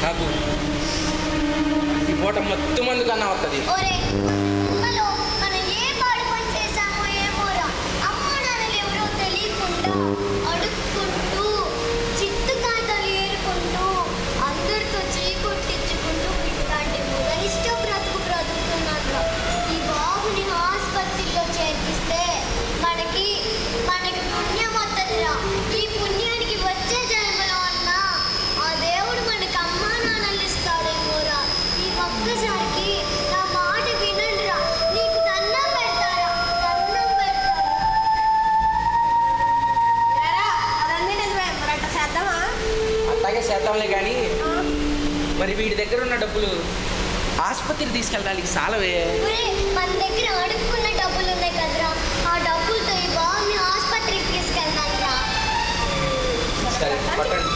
నాకు ఈ పూట మొత్తం మంది కన్నా వస్తుంది. అడుక్కుంటూ చిత్తు కాంతలు ఏరుకుంటూ అందరితో చేయి కొట్టించుకుంటూ ఇట్లాంటి మొదలిష్ట బ్రతుకు బ్రతుకుతున్నారు. ఈ బాబుని ఆసుపత్రిలో చేర్పిస్తే మనకి పుణ్యం వస్తుందిరా. ఈ పుణ్యానికి వచ్చే జన్మలో అన్నా ఆ దేవుడు మనకి అమ్మా నాన్నలు ఇస్తాడేమోరా. ఈ ఒక్కసారికి నా మాట వినండిరా. నీకు దండం పెడతారా, దండం పెడతారా. అట్లాగే చేద్దాంలే కానీ మరి వీడి దగ్గర ఉన్న డబ్బులు ఆసుపత్రికి తీసుకెళ్ళడానికి సాలవే. మన దగ్గర అడుక్కున్న డబ్బులు ఉన్నాయి కదరా, ఆ డబ్బులతో ఈ బాబుని ఆసుపత్రికి తీసుకెళ్తాను రా. సరే పట్టండి.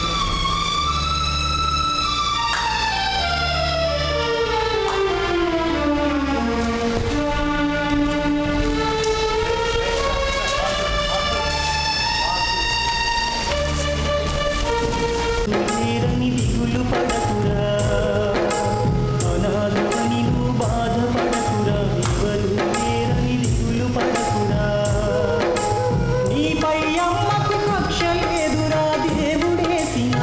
నీపై అమ్మకు కక్ష లేదురా, దేవుడేసిన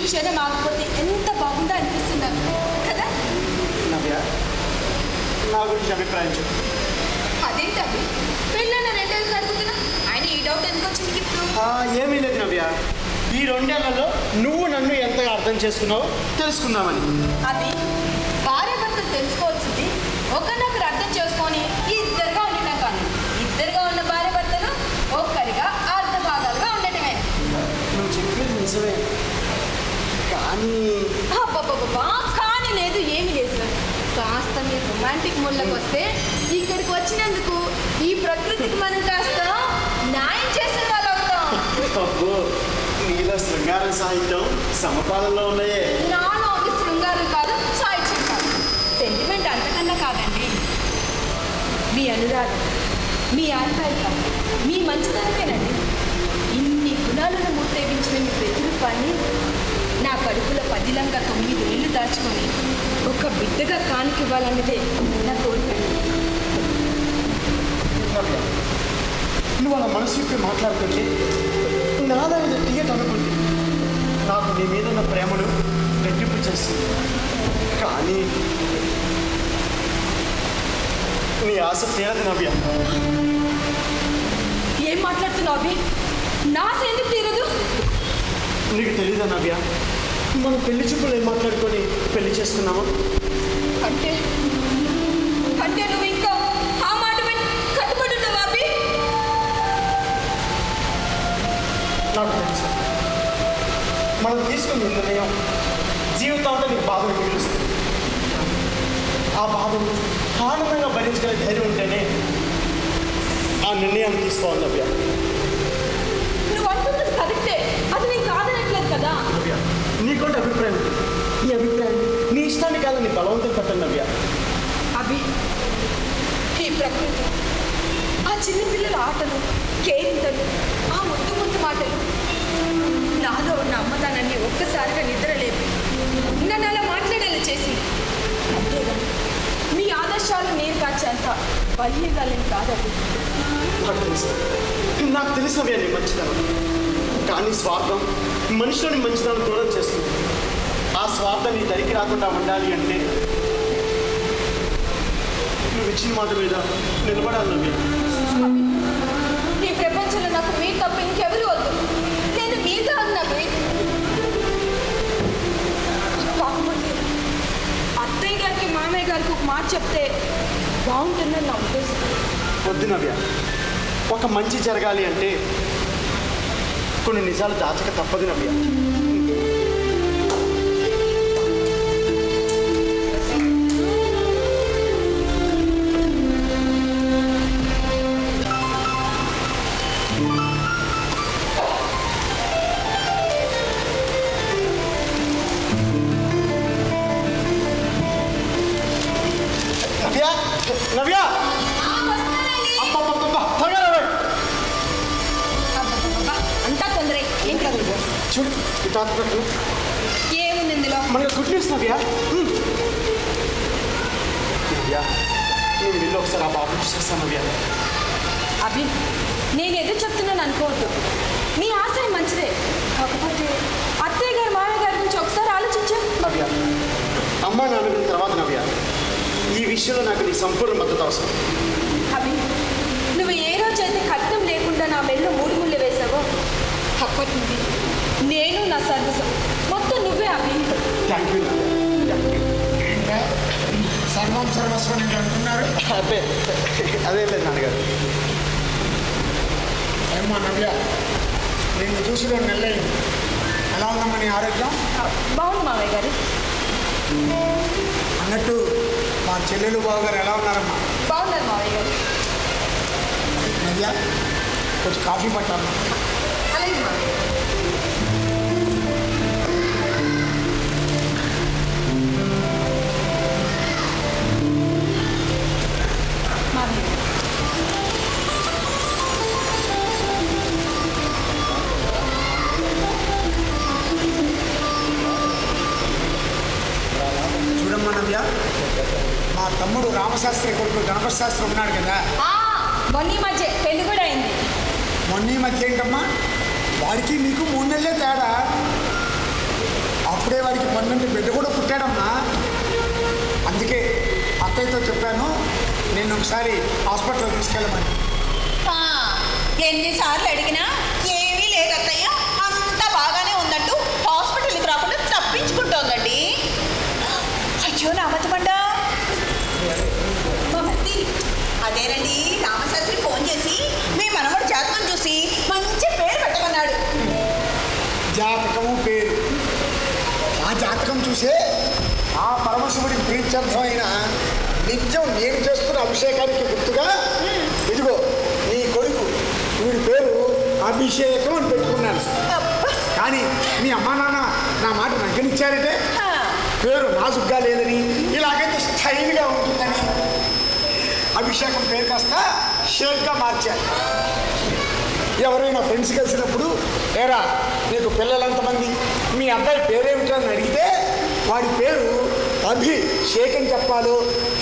క్షణం ఆగిపోతే ఎంత బాగుందో అనిపిస్తున్నారు కదా. నవ్య, నా గురించి అభిప్రాయం చెప్పు. అదేంటి అవి పెళ్ళైన 2 ఏళ్ళు జరుగుతున్నా ఆయన ఈ డౌట్ ఎందుకు వచ్చింది ఇప్పుడు? ఏమీ లేదు నవ్య, ఈ 2 ఏళ్లలో నువ్వు నన్ను ఎంతగా అర్థం చేసుకున్నావో తెలుసుకుందామని. అది భార్య భర్తలు తెలుసుకోవాల్సింది ఒకరినొకరు అర్థం చేసుకొని ఇద్దరుగా ఉండటం కాదు. ఇద్దరుగా ఉన్న భార్య భర్తలు ఒక్కరిగా అర్ధ భాగాలుగా ఉండటమే. నువ్వు చెప్పేది నిజమే, కానీ అబ్బబ్బబ్బా కానీ లేదు ఏమీ లేదు సార్. కాస్త మీరు రొమాంటిక్ మూడ్లోకి వస్తే ఇక్కడికి వచ్చినందుకు ఈ ప్రకృతికి మనం కాస్త న్యాయం చేసిన వాళ్ళు అవుతాం. అబ్బో, నీలో శృంగార సాహిత్యం సమపాలంలో ఉన్నాయే. నాలో ఉంది శృంగారం కాదు, సాహిత్యం కాదు, సెంటిమెంట్ అంతకన్నా కాదండి. మీ అనురాగం, మీ ఆప్యాయత, మీ మంచితనమేనండి. ఇన్ని గుణాలను ముట్టేపించిన మీ ప్రతిరూపాన్ని నా కడుపులో పదిలంగా 9 ఏళ్ళు దాచుకొని ఒక బిడ్డగా కానికివ్వాలన్నదే నా కోరిక. నువ్వు అలా మనసు విప్పి మాట్లాడుతుంటే నాలో ఇది తీయట అనుకుంది. నాకు నీ మీద ఉన్న ప్రేమను రెట్టింపు చేస్తుంది. కానీ నీ ఆశ తీరదు నవ్య. ఏం మాట్లాడుతున్నావు అభి? నా ఎందుకు తీరదు? నీకు తెలీదా నవ్య, మనం పెళ్లి చూపులు ఏం మాట్లాడుకొని పెళ్లి చేసుకున్నామా? అంటే అంటే నువ్వు ఇంకా ఆ మాట కట్టుబడి ఉన్నావా అభి? నాకు తెలుసు, మనం తీసుకున్న నిర్ణయం జీవితాంతం నీకు బాధను మిగులుస్తుంది. ఆ బాధను ఆనందంగా భరించగల ధైర్యం ఉంటేనే ఆ నిర్ణయాన్ని తీసుకోవాలి నవ్య. నువ్వు అంటున్నది కరెక్టే, అది నేను కాదనట్లేదు కదా. నవ్య, నీకుంటే అభిప్రాయం, నీ అభిప్రాయం నీ ఇష్టాన్ని కాదని బలవంతం పెట్టండి నవ్య. అభి, ఈ ప్రకృతి, ఆ చిన్నపిల్లల ఆటలు, కేరింతలు, ఆ ముద్దు ముద్దు మాటలు, నాలో ఉన్న అమ్మదానాన్ని ఒక్కసారిగా నిద్రలేపి నన్ను అలా మాట్లాడేలా చేసింది. అంతేగాని మీ ఆదర్శాలు నేను కాచేంత బలిగాలని కాదది. నాకు తెలిసినవే నీ మంచిదనం, కానీ స్వార్థం మనిషిలోని మంచిదనం దూరం చేస్తుంది. ఆ స్వార్థం నీ దరికి రాకుండా ఉండాలి అంటే నువ్వు ఇచ్చిన మాట మీద నిలబడాలి నవ్య. ఈ ప్రపంచంలో నాకు మీ తప్ప ఇంకెవరు వద్దు. నేను మీతో అన్నవి కాకపోతే అత్తయ్య గారికి మామయ్య గారికి ఒక మాట చెప్తే బాగుంటుందని నా ఉద్దేశం. వద్దు నవ్య, ఒక మంచి జరగాలి అంటే కొన్ని నిజాలు దాచక తప్పదు నవ్య. నవ్య, నవ్య, అంతా తొందర ఏం కాదు. చూడు ఇటు ఏముంది ఇందులో? మనకి గుడ్ న్యూస్ నవ్య. నవ్య, నేను వెళ్ళి ఒకసారి ఆ బాబు చూసేస్తాను నవ్య. అభి, నేను ఎదురు చెప్తున్నాను అనుకోవద్దు. నీ ఆశయం మంచిదే, కాకపోతే అత్తయ్య గారు మామయ్య గారి గురించి ఒకసారి ఆలోచించా. నవ్య, అమ్మ నాన్న గురించి తర్వాత నవ్య, ఈ విషయంలో నాకు నీ సంపూర్ణ మద్దతు అవసరం. అభి, నువ్వు ఏ రోజైతే కట్నం లేకుండా నా మెల్లో 3 ముళ్ళు వేసావో అప్పటి నుండి నేను నా సర్వసం మొత్తం నువ్వే అభి. థ్యాంక్ యూ నవ్య. సర్వం సర్వస్వం అంటున్నారు. అదే అదే లేదు నాన్నగారు. ఏమో నవ్య, నిన్ను చూసి 2 నెలలైంది. ఎలా ఉందమ్మా నీ ఆరోగ్యం? బాగుంది మామయ్య గారు. అన్నట్టు మా చెల్లెలు బావగారు ఎలా ఉన్నారమ్మా? బాగున్నారు మామయ్య గారు. నవ్య, కొంచెం కాఫీ పట్టాలి. అలాగే మామయ్య గారు. మామయ్య గారు, చూడమ్మా నవ్య, మా తమ్ముడు రామశాస్త్రి కొడుకు గణపతి శాస్త్రి ఉన్నాడు కదా, మొన్న ఈ మధ్య పెళ్లి కూడా అయింది. మొన్న ఈ మధ్య ఏంటమ్మా వాడికి మీకు 3 నెలలే తేడా. చంటి బిడ్డ కూడా పుట్టాడమ్మా. అందుకే అత్తయ్యతో చెప్పాను నేను ఒకసారి హాస్పిటల్ తీసుకెళ్ళమని. ఎన్నిసార్లు అడిగినా ఏమీ లేదత్తయ్య, అంతా బాగానే ఉందంటూ హాస్పిటల్కి రాకుండా తప్పించుకుంటోందండి. అయ్యో నా మతమండ మా మత్తి అదేనండి, రామశాస్త్రి ఫోన్ చేసి మీ మనవడు జాతకం చూసి మంచి పేరు పెట్టమన్నాడు. జాతకము పేరు, ఆ జాతకం చూసే ఆ పరమశివుడికి ప్రీత్యర్థమైన నిత్యం నేను చేస్తున్న అభిషేకానికి గుర్తుగా ఇదిగో నీ కొడుకు వీడి పేరు అభిషేకం అని పెట్టుకున్నాను. కానీ మీ అమ్మా నాన్న నా మాట నగ్గనిచ్చారంటే పేరు నాజుగ్గా లేదని, ఇలాగైతే స్టైల్గా ఉంటుందని అభిషేకం పేరు కాస్త షేక్గా మార్చారు. ఎవరైనా ఫ్రెండ్స్ కలిసినప్పుడు ఏరా నీకు పిల్లలు ఎంతమంది, మీ అబ్బాయి పేరేమిటని అడిగితే వాడి పేరు అభి షేక్ అని చెప్పాలో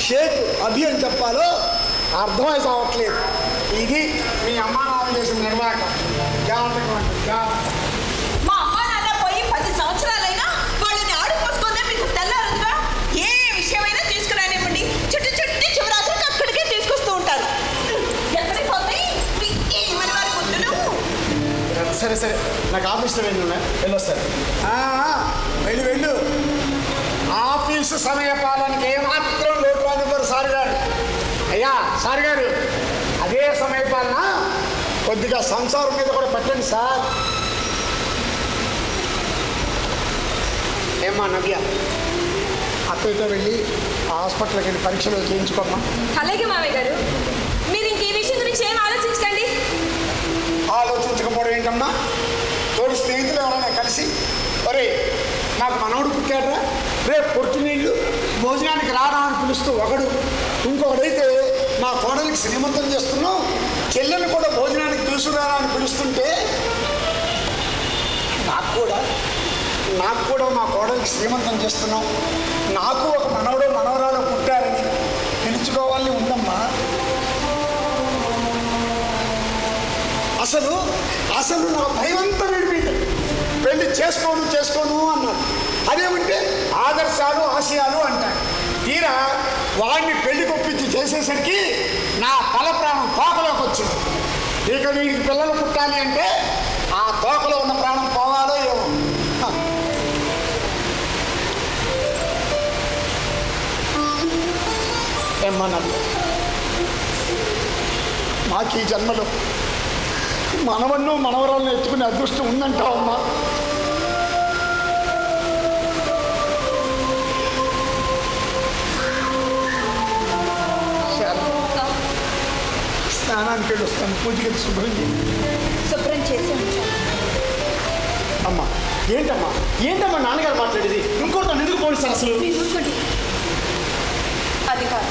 షేక్ అభి అని చెప్పాలో అర్థమై కావట్లేదు. ఇది మీ అమ్మా నాన్న చేసిన నిర్వాహకం. జాతకం అంటే జాతకం. మా అమ్మా నాన్న పోయి 10 సంవత్సరాలైనా వాళ్ళని ఆడుకోసుకుందే మీకు తెల్లారుగా ఏ విషయమైనా తీసుకురానివ్వండి, చుట్టూ చుట్టూ శివరాత్రికి అక్కడికే తీసుకొస్తూ ఉంటారు. ఎక్కడికి పోతాయి ఏమని వారి గుర్తులు? సరే సరే, నాకు ఆఫీస్లో వెళ్ళొస్తాను. వెళ్ళు వెళ్ళు. ఆఫీసు సమయ పాలనకి ఏమాత్రం లోటు రానివ్వరు సార్ గారు. అయ్యా సార్ గారు, అదే సమయ పాలన కొద్దిగా సంసారం మీద కూడా పెట్టండి సార్. ఏమ్మా నవ్య, అత్తయ్యతో వెళ్ళి హాస్పిటల్కి వెళ్ళి పరీక్షలు చేయించుకోమ్మా. అలాగే మామయ్య గారు, మీరు ఇంక ఈ విషయం గురించి ఏం ఆలోచించకండి. ఆలోచించకపోవడం ఏంటమ్మా? తోడు స్నేహితులు ఎవరైనా కలిసి ఒరే నాకు మనవడు పుట్టాడరా, రేపు పొట్టినీళ్ళు భోజనానికి రారా అని పిలుస్తూ ఒకడు, ఇంకొకడైతే మా కోడలికి శ్రీమంతం చేస్తున్నాం చెల్లెలు కూడా భోజనానికి తీసుకురారా అని పిలుస్తుంటే నాకు కూడా మా కోడలికి శ్రీమంతం చేస్తున్నాం, నాకు ఒక మనవడు మనవరాలు పుట్టారని పిలుచుకోవాలని ఉందమ్మా. అసలు నా భయమంతా విడిపోయింది. పెళ్లి చేసుకోను అన్నాడు. అదేమంటే ఆదర్శాలు ఆశయాలు అంటాడు. తీరా వాడిని పెళ్లి కొప్పించి చేసేసరికి నా తల ప్రాణం తోకలోకి వచ్చింది. ఇక వీడికి పిల్లలు పుట్టాలి అంటే ఆ తోకలో ఉన్న ప్రాణం పోవాలో ఏమో. ఏమన్నాడు, మాకు ఈ జన్మలో మనవన్నో మనవరాలను ఎత్తుకునే అదృష్టం ఉందంటావమ్మా? స్నానానికి వెళ్ళి వస్తాను, పూజకి శుభ్రం చేసి ఉంచాను. అమ్మా ఏంటమ్మా నాన్నగారు మాట్లాడేది? ఇంకోటి ఎందుకు పోలీసు అసలు? అది కాదు,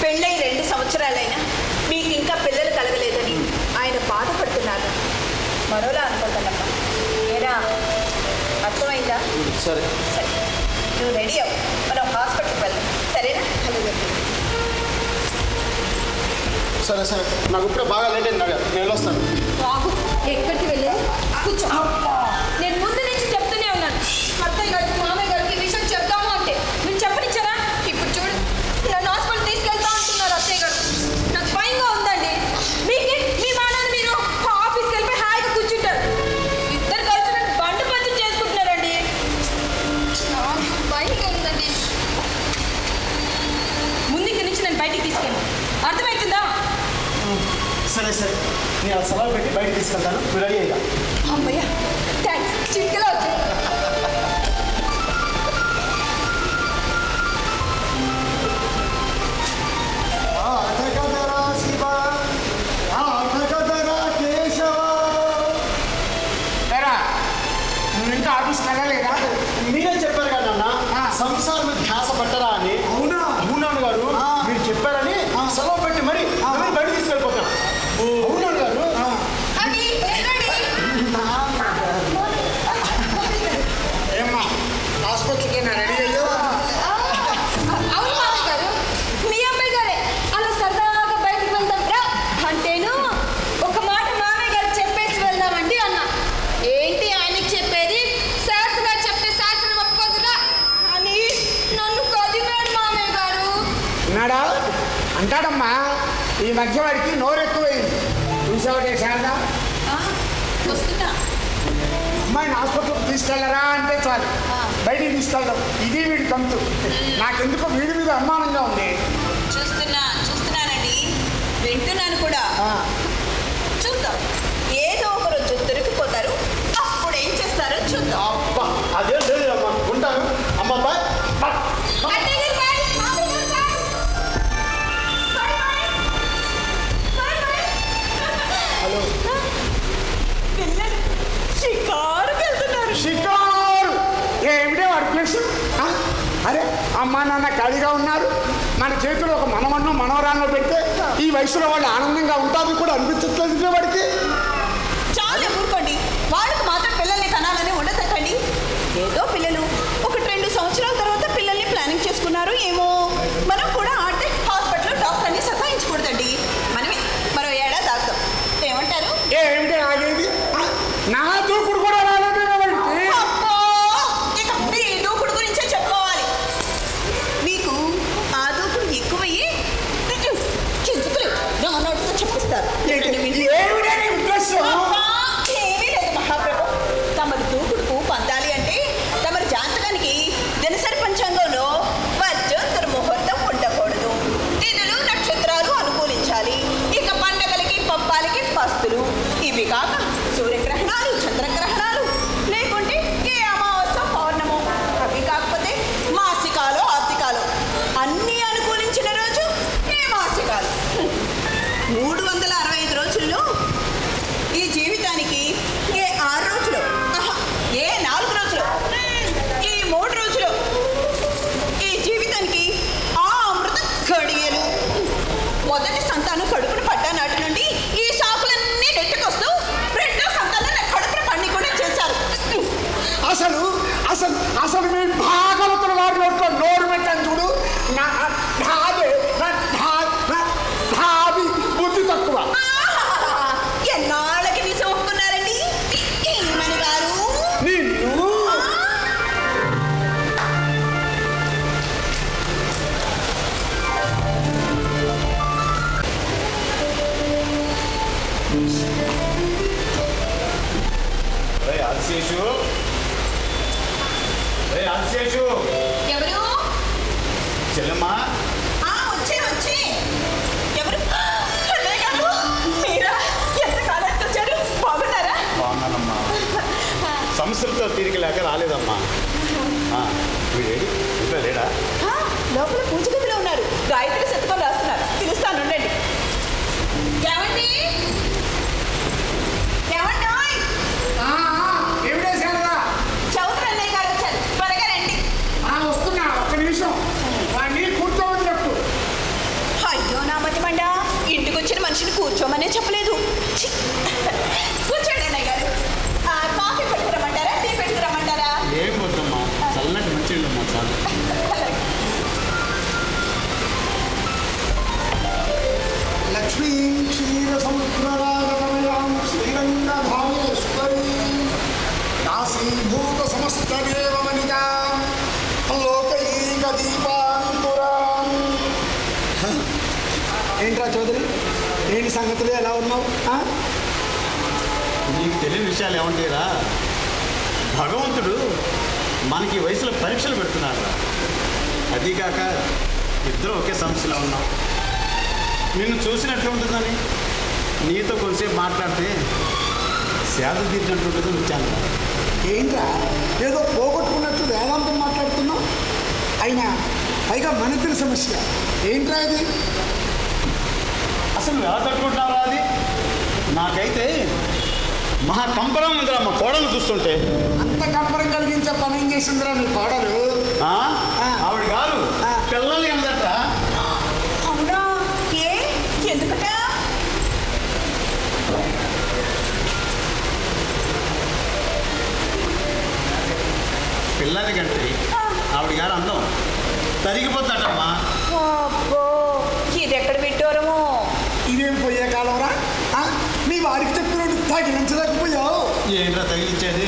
పెళ్ళై 2 సంవత్సరాలైనా మీకు ఇంకా పిల్లలు కలగలేదని ఆయన బాధపడుతున్నారు. మరోలా అనుకుంటానమ్మా. ఏరా అర్థమైందా? సరే సరే, నువ్వు రెడీ అవ్వు, మనం హాస్పిటల్కి వెళ్దాం, సరేనా? సరే నాకు ఇప్పుడే బాగా లేట్ అయింది. నేను వెళ్ళొస్తాను. బాబు ఎక్కడికి వెళ్ళే కూర్చో. నేను ముందు నుంచి చెప్తూనే ఉన్నాను, అత్తయ్య గారికి మామయ్య గారికి ఈ విషయం చెప్తాము అంటే మీరు చెప్పనిచ్చారా? ఇప్పుడు చూడు, నన్ను హాస్పిటల్ తీసుకెళ్తా అంటున్నారు అత్తయ్య గారు. నాకు భయంగా ఉందండి. మీకే మీ మానాన్ని మీరు ఆఫీస్కి వెళ్ళిపోయి హాయిగా కూర్చుంటారు. ఇద్దరు కలిసి నన్ను బండి పంచం చేసుకుంటున్నారండి. నాకు భయంగా ఉందండి. ముందు ఇక్కడి నుంచి నన్ను బయటికి తీసుకెళ్ళి, అర్థమవుతుందా? సరే నేను సలహా పెట్టి బయటకు తీసుకెళ్తాను, మీరు రెడీ అయ్యా. అమ్మయ్య, థ్యాంక్స్. చిటికలో వచ్చాయి. నువ్వు ఇంకా ఆఫీస్కి వెళ్ళలేదా? మీరే చెప్పారు కదా అన్న సంసారం మీద ధ్యాస పట్టరా అని. అవునాను గారు, మీరు చెప్పారని సెలవు పెట్టి మరి బయట తీసుకెళ్ళిపోతాను. అవునాను గారు. ఏమ్మా హాస్పిటల్కి నా రెడీ అయ్యో? అవును మామయ్య గారు, మీ అమ్మాయి గారే అలా సరదాగా బయటకు వెళ్దాం రా అంటేను ఒక మాట మామయ్య గారు చెప్పేసి వెళ్దామండి అన్న. ఏంటి ఆయనకి చెప్పేది? శాస్త్రి గారు చెప్తే శాస్త్రం ఒప్పుకోదురా ఉంటాడమ్మా. ఈ మధ్య వాడికి నోరు ఎక్కువైంది. చూసావటే శారదా, వస్తున్నా. అమ్మాయిని ఆసుపత్రికి తీసుకెళ్ళరా అంటే చాలు బయటికి తీసుకెళ్ళడం. ఇది వీడి కంతు. నాకెందుకో వీడి మీద అనుమానంగా ఉంది. చూస్తున్నానండి, వింటున్నాను కూడా. చూద్దాం, ఏదో ఒక రోజు దొరికిపోతారు. అప్పుడు ఏం చేస్తారో చూద్దాం. అబ్బా అదేం లేదు అమ్మా, ఉంటాను. అమ్మ బాయ్. హలో, పిల్లలు షికారుకి వెళ్తున్నారు. షికారు ఏమిటే వాడి ప్లేస్? అరే అమ్మా నాన్న ఖాళీగా ఉన్నారు, మన చేతిలో ఒక మనవన్నో మనవరాన్నో పెడితే ఈ వయసులో వాళ్ళు ఆనందంగా ఉంటారు కూడా అనిపించట్లేదు వాడికి. చాలా ఊరుకోండి, వాళ్ళకి మాత్రం పిల్లల్ని కనాలని ఉండదండి. ఏదో పిల్లలు 1-2 సంవత్సరాల తర్వాత పిల్లల్ని ప్లానింగ్ చేసుకున్నారు ఏమో. మనం కూడా ఆర్టే హాస్పిటల్లో డాక్టర్ని సతాయించకూడదండి. మనమే మరో ఏడాది ఆగుతాం. ఏమంటారు? ఏమిటి ఆగేది? నా దూకుడు కూడా రాలేదు వాడికి. ఇక మీ దూకుడు గురించే చెప్పుకోవాలి. మీకు ఆ దూకుడు ఎక్కువయ్యి చింతకులు నోటితో చెప్పిస్తారు. ఏమిటి నీ ఉద్దేశం? ఏమీ లేదు మహాప్రభు. తమరి దూకుడుకు పందాలి అంటే తమరి జాతకానికి దినసరి పంచాంగంలో వజ్రోత్తర ముహూర్తం ఉండకూడదు. తిథులు నక్షత్రాలు అనుకూలించాలి. ఇక పండగలకి పబ్బాలకి పస్తులు. ఇవి కాక సూర్యగ్రహణాలు, చంద్రగ్రహణాలు, లేకుంటే ఏ అమావాస్య పౌర్ణము, అవి కాకపోతే మాసికాలు, ఆర్థికాలు అన్నీ అనుకూలించిన రోజు ఏ మాసికాలు. 365 రోజుల్లో ఈ జీవితానికి ఏ 6 రోజులు, ఏ 4 రోజులు, ఈ 3 రోజులు ఈ జీవితానికి ఆ అమృత ఘడియలు. మొదటి సంతానం కడుపున పడ్డా నాటి నుండి ఈ సాకులన్నీ నెట్టుకొస్తూ రెండో సంతానం కడుపున పండి కూడా చేశారు. అసలు అసలు అసలు మీ భాగవతుల వారి నోట్లో నోరు పెట్టని చూడు. నాది బుద్ధి తక్కువ. ఎన్నాళ్ళకి మీ ఒప్పుకున్నారండి మన గారు? నిన్ను ఎవరు? చెల్లెమ్మా, వచ్చి ఎవరు? అన్నయ్య గారు, మీరా? ఎంత కాలానికి వచ్చారు? బాగున్నారా? బాగున్నానమ్మా. సంస్థలతో తిరిగి లేక రాలేదమ్మా. వీడేడి ఇంట్లో లేడా? లోపల పూజ గదిలో ఉన్నారు. గాయత్రి శతకం రాస్తున్నారు. పిలుస్తాను ఉండండి. ఏమండి? ఏమండోయ్? ఏమిటే శారదా? చౌదరి అన్నయ్య గారు వచ్చారు. త్వరగా రండి. వస్తున్నా, ఒక్క నిమిషం. వాడిని కూర్చోమని చెప్పు. అయ్యో నా మతిమండ, ఇంటికి వచ్చిన మనిషిని కూర్చోమనే చెప్పలేదు. ఛీ! కూర్చోండి అన్నయ్య గారు. కాఫీ పెట్టుకురమ్మంటారా, టీ పెట్టుకురమ్మంటారా? ఏం వద్దమ్మా, చల్లటి మంచి ఇళ్ళమ్మా చాలు. లక్ష్మీ క్షీర సముద్రరాగతమయాం శ్రీరంగధామేశ్వరీ కాశీభూత సమస్త దేవమనితాం లోకైక దీపాంకురాం. ఏంట్రా చౌదరి, ఏంటి సంగతులు, ఎలా ఉన్నావు? నీకు తెలియని విషయాలు ఏమంటారా? భగవంతుడు మనకి ఈ వయసులో పరీక్షలు పెడుతున్నాడు. అదీకాక ఇద్దరు ఒకే సమస్యలో ఉన్నాం. నిన్ను చూసినట్లు ఉంటుందని నీతో కొంచెంసేపు మాట్లాడితే సేద తీర్చినట్టుంటుందని వచ్చాను. ఏంట్రా ఏదో పోగొట్టుకున్నట్టు వేదాంతం మాట్లాడుతున్నావు? అయినా పైగా మనకిన సమస్య ఏంట్రా ఇది? అసలు ఎలా తట్టుకుంటున్నారా అది? నాకైతే మహా కంపరం ఉందిరా మా కోడలు చూస్తుంటే. అంత కంపరం కలిగించే పని ఏం చేసిందిరా నీ కోడలు? ఆవిడ గారు పిల్లలు ఏందట? అవునా? ఎందుకట? పిల్లల కంటే ఆవిడ గారు అందం తరిగిపోతాడమ్మా. ఇది ఎక్కడ పెట్టారమో. ఇదేం పోయే కాలంరా? మీ వారికి చెప్పినట్టు తగిలించలేకపోయావు. ఏంట్రా తగిలించేది?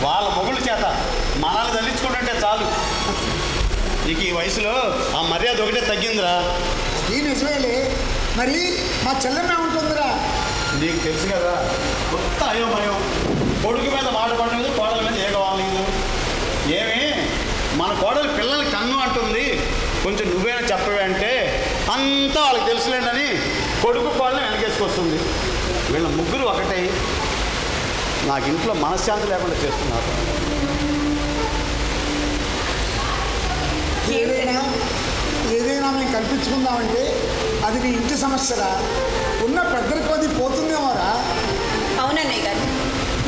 వాళ్ళ మొగుళ్ళ చేత మనల్ని తగిలించుకుంటుంటే చాలు. నీకు ఈ వయసులో ఆ మర్యాద ఒకటే తగ్గిందిరా. అది నిజమేలే. మరి మా చెల్లెమ్మ ఉంటుందిరా. నీకు తెలుసు కదా, కొత్త అయోమయం. కొడుకు మీద మాట పడడం మీద, కోడల మీద ఏ కావాలి నీకు? ఏమి మన కోడలు పిల్లల్ని కన్ను అంటుంది, కొంచెం నువ్వేనా చెప్పవే అంటే అంతా వాళ్ళకి తెలుసులేండని కొడుకు కోడని వెనకేసుకొస్తుంది. వీళ్ళ ముగ్గురు ఒకటై నాకు ఇంట్లో మనశ్శాంతి లేకుండా చేస్తున్నారు. ఏదైనా మేము కల్పించుకుందామంటే అది నీ ఇంటి సమస్యరా, ఉన్న పెద్దరికి అది పోతుందేమోరా. అవునన్నయ్య గారు,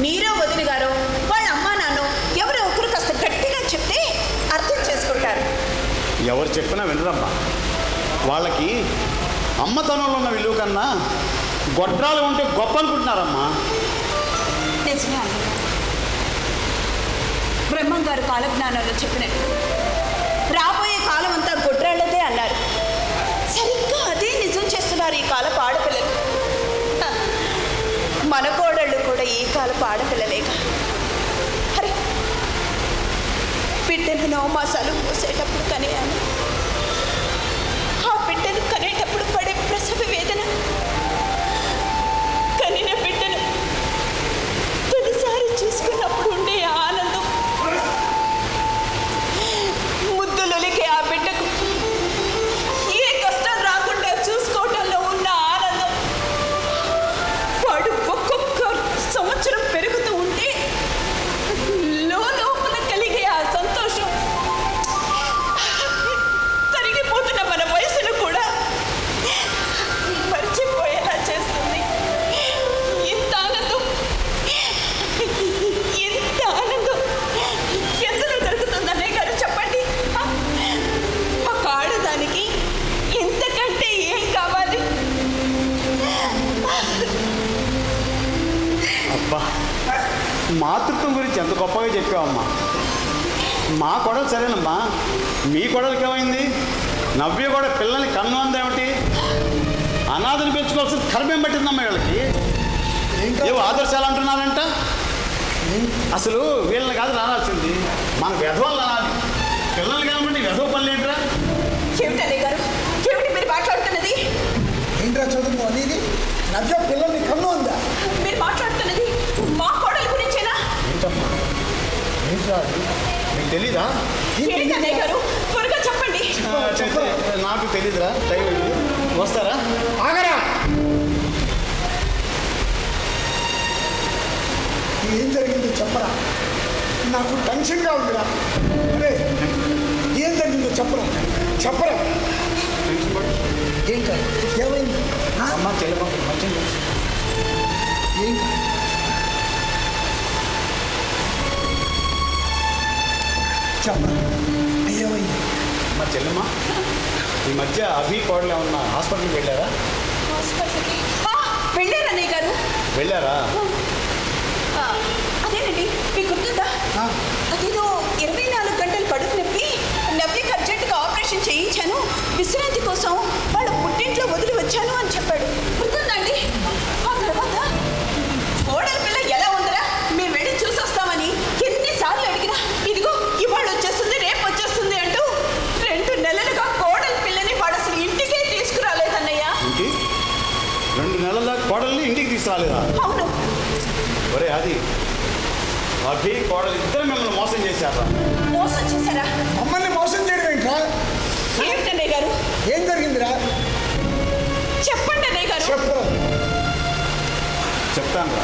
మీరో వదిన గారు వాళ్ళ అమ్మా నాన్న ఎవరో ఒకరు కాస్త గట్టిగా చెప్తే అర్థం చేసుకుంటారు. ఎవరు చెప్పినా వినరమ్మా. వాళ్ళకి అమ్మతనంలో ఉన్న విలువ కన్నా గొడ్రాలు ఉంటే గొప్ప అనుకుంటున్నారమ్మా. నిజమే అన్నయ్య. బ్రహ్మం గారు కాలజ్ఞానంలో చెప్పినట్టు రాబోయే కాలం అంతా గొడ్రాళ్ళదే అన్నారు. సరిగ్గా అదే నిజం చేస్తున్నారు ఈ కాలపు ఆడపిల్లలు. మన కోడళ్ళు కూడా ఈ కాలపు ఆడపిల్లలేగా. అరే, బిడ్డను 9 మాసాలు పోసేటప్పుడు కనేయాను. ఆ బిడ్డను కనేటప్పుడు పడే ప్రసవ వేదన, కనిన బిడ్డను తొలిసారి చూసుకున్నప్పుడు ఉండే ఆనందం, ముద్దులొలికే ఆ బిడ్డకు ఏ కష్టం రాకుండా చూసుకోవడంలో ఉన్న ఆనందం, వాడు ఒక్కొక్క సంవత్సరం పెరుగుతూ ఉంటే లోపల కలిగే ఆ సంతోషం, తరిగిపోతున్న మన వయసును కూడా మర్చిపోయేలా చేస్తుంది. ఇంత ఆనందం ఎందులో దొరుకుతుంది అన్నయ్య గారు చెప్పండి. ఒక ఆడదానికి ఇంతకంటే ఏం కావాలి? అబ్బా, మాతృత్వం గురించి ఎంత గొప్పగా చెప్పావమ్మా. మా కొడలు సరేనమ్మా, మీ కొడలకి ఏమైంది? నవ్య కూడా పిల్లల్ని కన్ను అందేమిటి? అనాథను పెంచుకోవాల్సిన కర్మేం పట్టిందమ్మా వీళ్ళకి. ఏవో ఆదర్శాలు అంటున్నారంట. అసలు వీళ్ళని కాదు రానాల్సింది, మన వెధవలు అనాలి. పిల్లలు కానివ్వండి, వెధవ పనులు ఏంట్రా? ఏమిటన్నయ్య గారు, ఏమిటి మీరు మాట్లాడుతున్నది? ఏంట్రా చదువు అనేది? నవ్య పిల్లల్ని కన్ను ఉందా? మీరు మాట్లాడుతున్నది మా కోడల గురించేనా? ఏంటమ్మా ఏంట్రా అది? మీకు తెలీదా? ఏంటన్నయ్య గారు, త్వరగా చెప్పండి. నాకు తెలీదురా, టైం అయింది, వస్తారా? ఆగరా, ఏం జరిగిందో చెప్పరా, నాకు టెన్షన్గా ఉందిరా. అరే, ఏం జరిగిందో చెప్పరా, చెప్పరా. ఏంటా ఏమైంది? అమ్మ చెల్లెమ్మ మంచిగా ఏంటి? చెప్పరా, ఏమైంది? మా చెల్లెమ్మ ఈ మధ్య అభి కోడలు ఏమన్నా హాస్పిటల్కి వెళ్ళారా? హాస్పిటల్కి వెళ్ళారన్నయ్య గారు. వెళ్ళారా? అదేనండి, మీకు గుర్తుందా? అదేదో 24 గంటలు కడుపు నొప్పి నవ్యకి అర్జెంటుగా ఆపరేషన్ చేయించాను, విశ్రాంతి కోసం వాళ్ళ పుట్టింట్లో వదిలి వచ్చాను అని చెప్పాడు. గుర్తుందండి? ఆ తర్వాత కోడల పిల్ల ఎలా ఉందరా, మేము వెళ్ళి చూసొస్తామని ఎన్నిసార్లు అడిగినా ఇదిగో ఇవాళ వచ్చేస్తుంది, రేపు వచ్చేస్తుంది అంటూ 2 నెలలుగా కోడల పిల్లని వాడు అసలు ఇంటికే తీసుకురాలేదన్నయ్య. ఇంటి 2 నెలల దాకా కోడల్ని ఇంటికి తీసుకురాలేదా? అవును. ఒరే అది అభి కోడలు ఇద్దరు మిమ్మల్ని మోసం చేశారా? మోసం చేశారా? మమ్మల్ని మోసం చేయడం ఏంట్రా? ఏమిటన్నయ్య గారు? ఏం జరిగిందిరా? చెప్పండి అన్నయ్య గారు. చెప్పరా. చెప్తాను రా,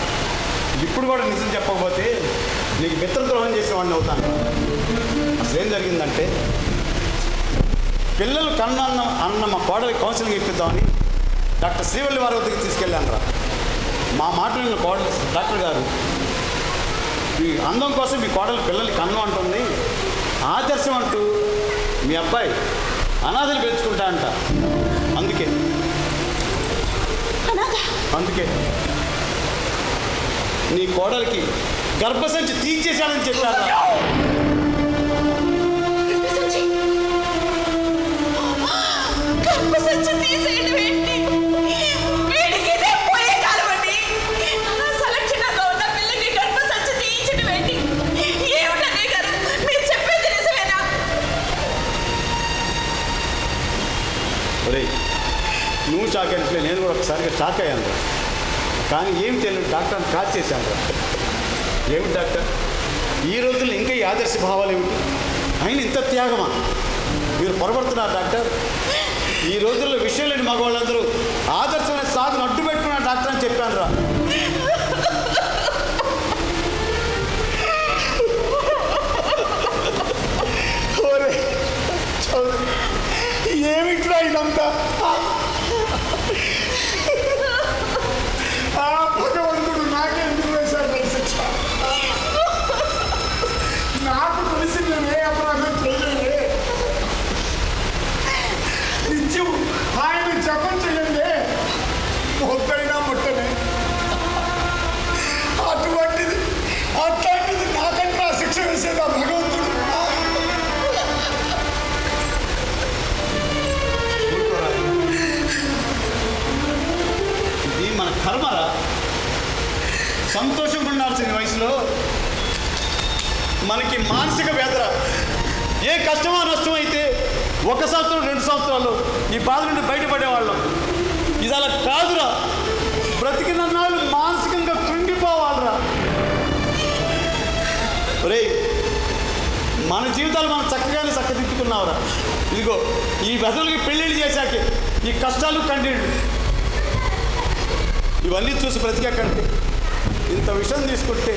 ఇప్పుడు కూడా నిజం చెప్పకపోతే నీకు మిత్రద్రోహం చేసిన వాడిని అవుతాను. అసలు ఏం జరిగిందంటే, పిల్లలు కన్ను అన్న మా కోడలికి కౌన్సిలింగ్ ఇప్పిద్దామని డాక్టర్ శ్రీవల్లి వారి వద్దకు తీసుకెళ్ళాను రా. మా మాట విన్న కోడలు డాక్టర్ గారు, ఈ అందం కోసం మీ కోడలు పిల్లలు కన్ను అంటుంది, ఆదర్శం అంటూ మీ అబ్బాయి అనాథలు పెంచుకుంటా అంట. అందుకే నీ కోడలికి గర్భసంచి తీర్చేశాడని చెప్పారు. గర్భసంచి తీసేయడం ఏంటి? వీడికి ఇదే పోయే కాలం అండి. సెలక్షన్గా ఉన్న పిల్లకి గర్భసంచి తీయించడం ఏంటి? ఏమిటనే గారు మీరు చెప్పేది నిజమేనా? ఒరే షాక్ అయినట్లే నేను కూడా ఒకసారిగా షాక్ అయ్యాను. కానీ ఏం తెలియదు, డాక్టర్ని కాల్ చేశాను. ఏమిటి డాక్టర్, ఈ రోజుల్లో ఇంకా ఈ ఆదర్శ భావాలు ఏమిటి? అయినా ఇంత త్యాగమా? మీరు పొరపడుతున్నారు డాక్టర్. ఈ రోజుల్లో విషయం లేని మగవాళ్ళందరూ ఆదర్శమైన సాగును అడ్డు పెట్టుకున్నారు డాక్టర్ అని చెప్పాను రా. ఏమిట్రా ఇదంతా? భగవంతుడు నాకెందుకు వేశాడు శిక్ష? నాకు తెలిసి నేను ఏ అపరాధం చేయలే. నిత్యం ఆయన జపం చేయండి, మొత్తైనా ముట్టనే. అట్లాంటిది నాకంటే శిక్ష వేసేదా భగవంతుడు? ఇది మన కర్మరా. సంతోషంగా ఉండాల్సిన వయసులో మనకి మానసిక వేదన. ఏ కష్టమో నష్టమో అయితే 1 సంవత్సరం 2 సంవత్సరాలు ఈ బాధ నుండి బయటపడేవాళ్ళం. ఇది అలా కాదురా. బ్రతికిన నాళ్ళు మానసికంగా కృంగిపోవాలరా. రే, మన జీవితాలు మనం చక్కగానే చక్కదిద్దుకున్నావురా. ఇదిగో ఈ బదులకి పెళ్ళిళ్ళు చేశాకే ఈ కష్టాలు కంటిళ్ళు ఇవన్నీ చూసి బ్రతికాకంటే ఇంత విషయం తీసుకుంటే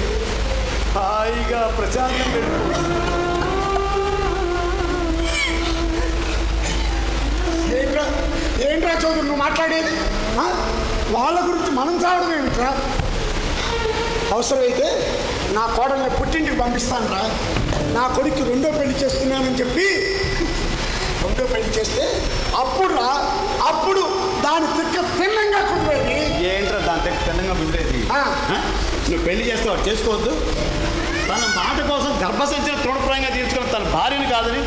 హాయిగా ప్రశాంతం పెట్టుకో. ఏంట్రా చౌదరి నువ్వు మాట్లాడేది? వాళ్ళ గురించి మనం చావడం ఏమిట్రా? అవసరమైతే నా కోడల్ని పుట్టింటికి పంపిస్తాను రా. నా కొడుకు 2వ పెళ్లి చేస్తున్నానని చెప్పి 2వ పెళ్లి చేస్తే అప్పుడు దాని తిక్క తిన్నంగా కుదిరేది. ఏంట్రా దాని తిక్క తిన్నంగా కుదిరేది? నువ్వు పెళ్లి చేస్తావు, చేసుకోవద్దు. తన మాట కోసం గర్భసంచిన తృణప్రాయంగా తీర్చుకున్న తన భార్యని కాదని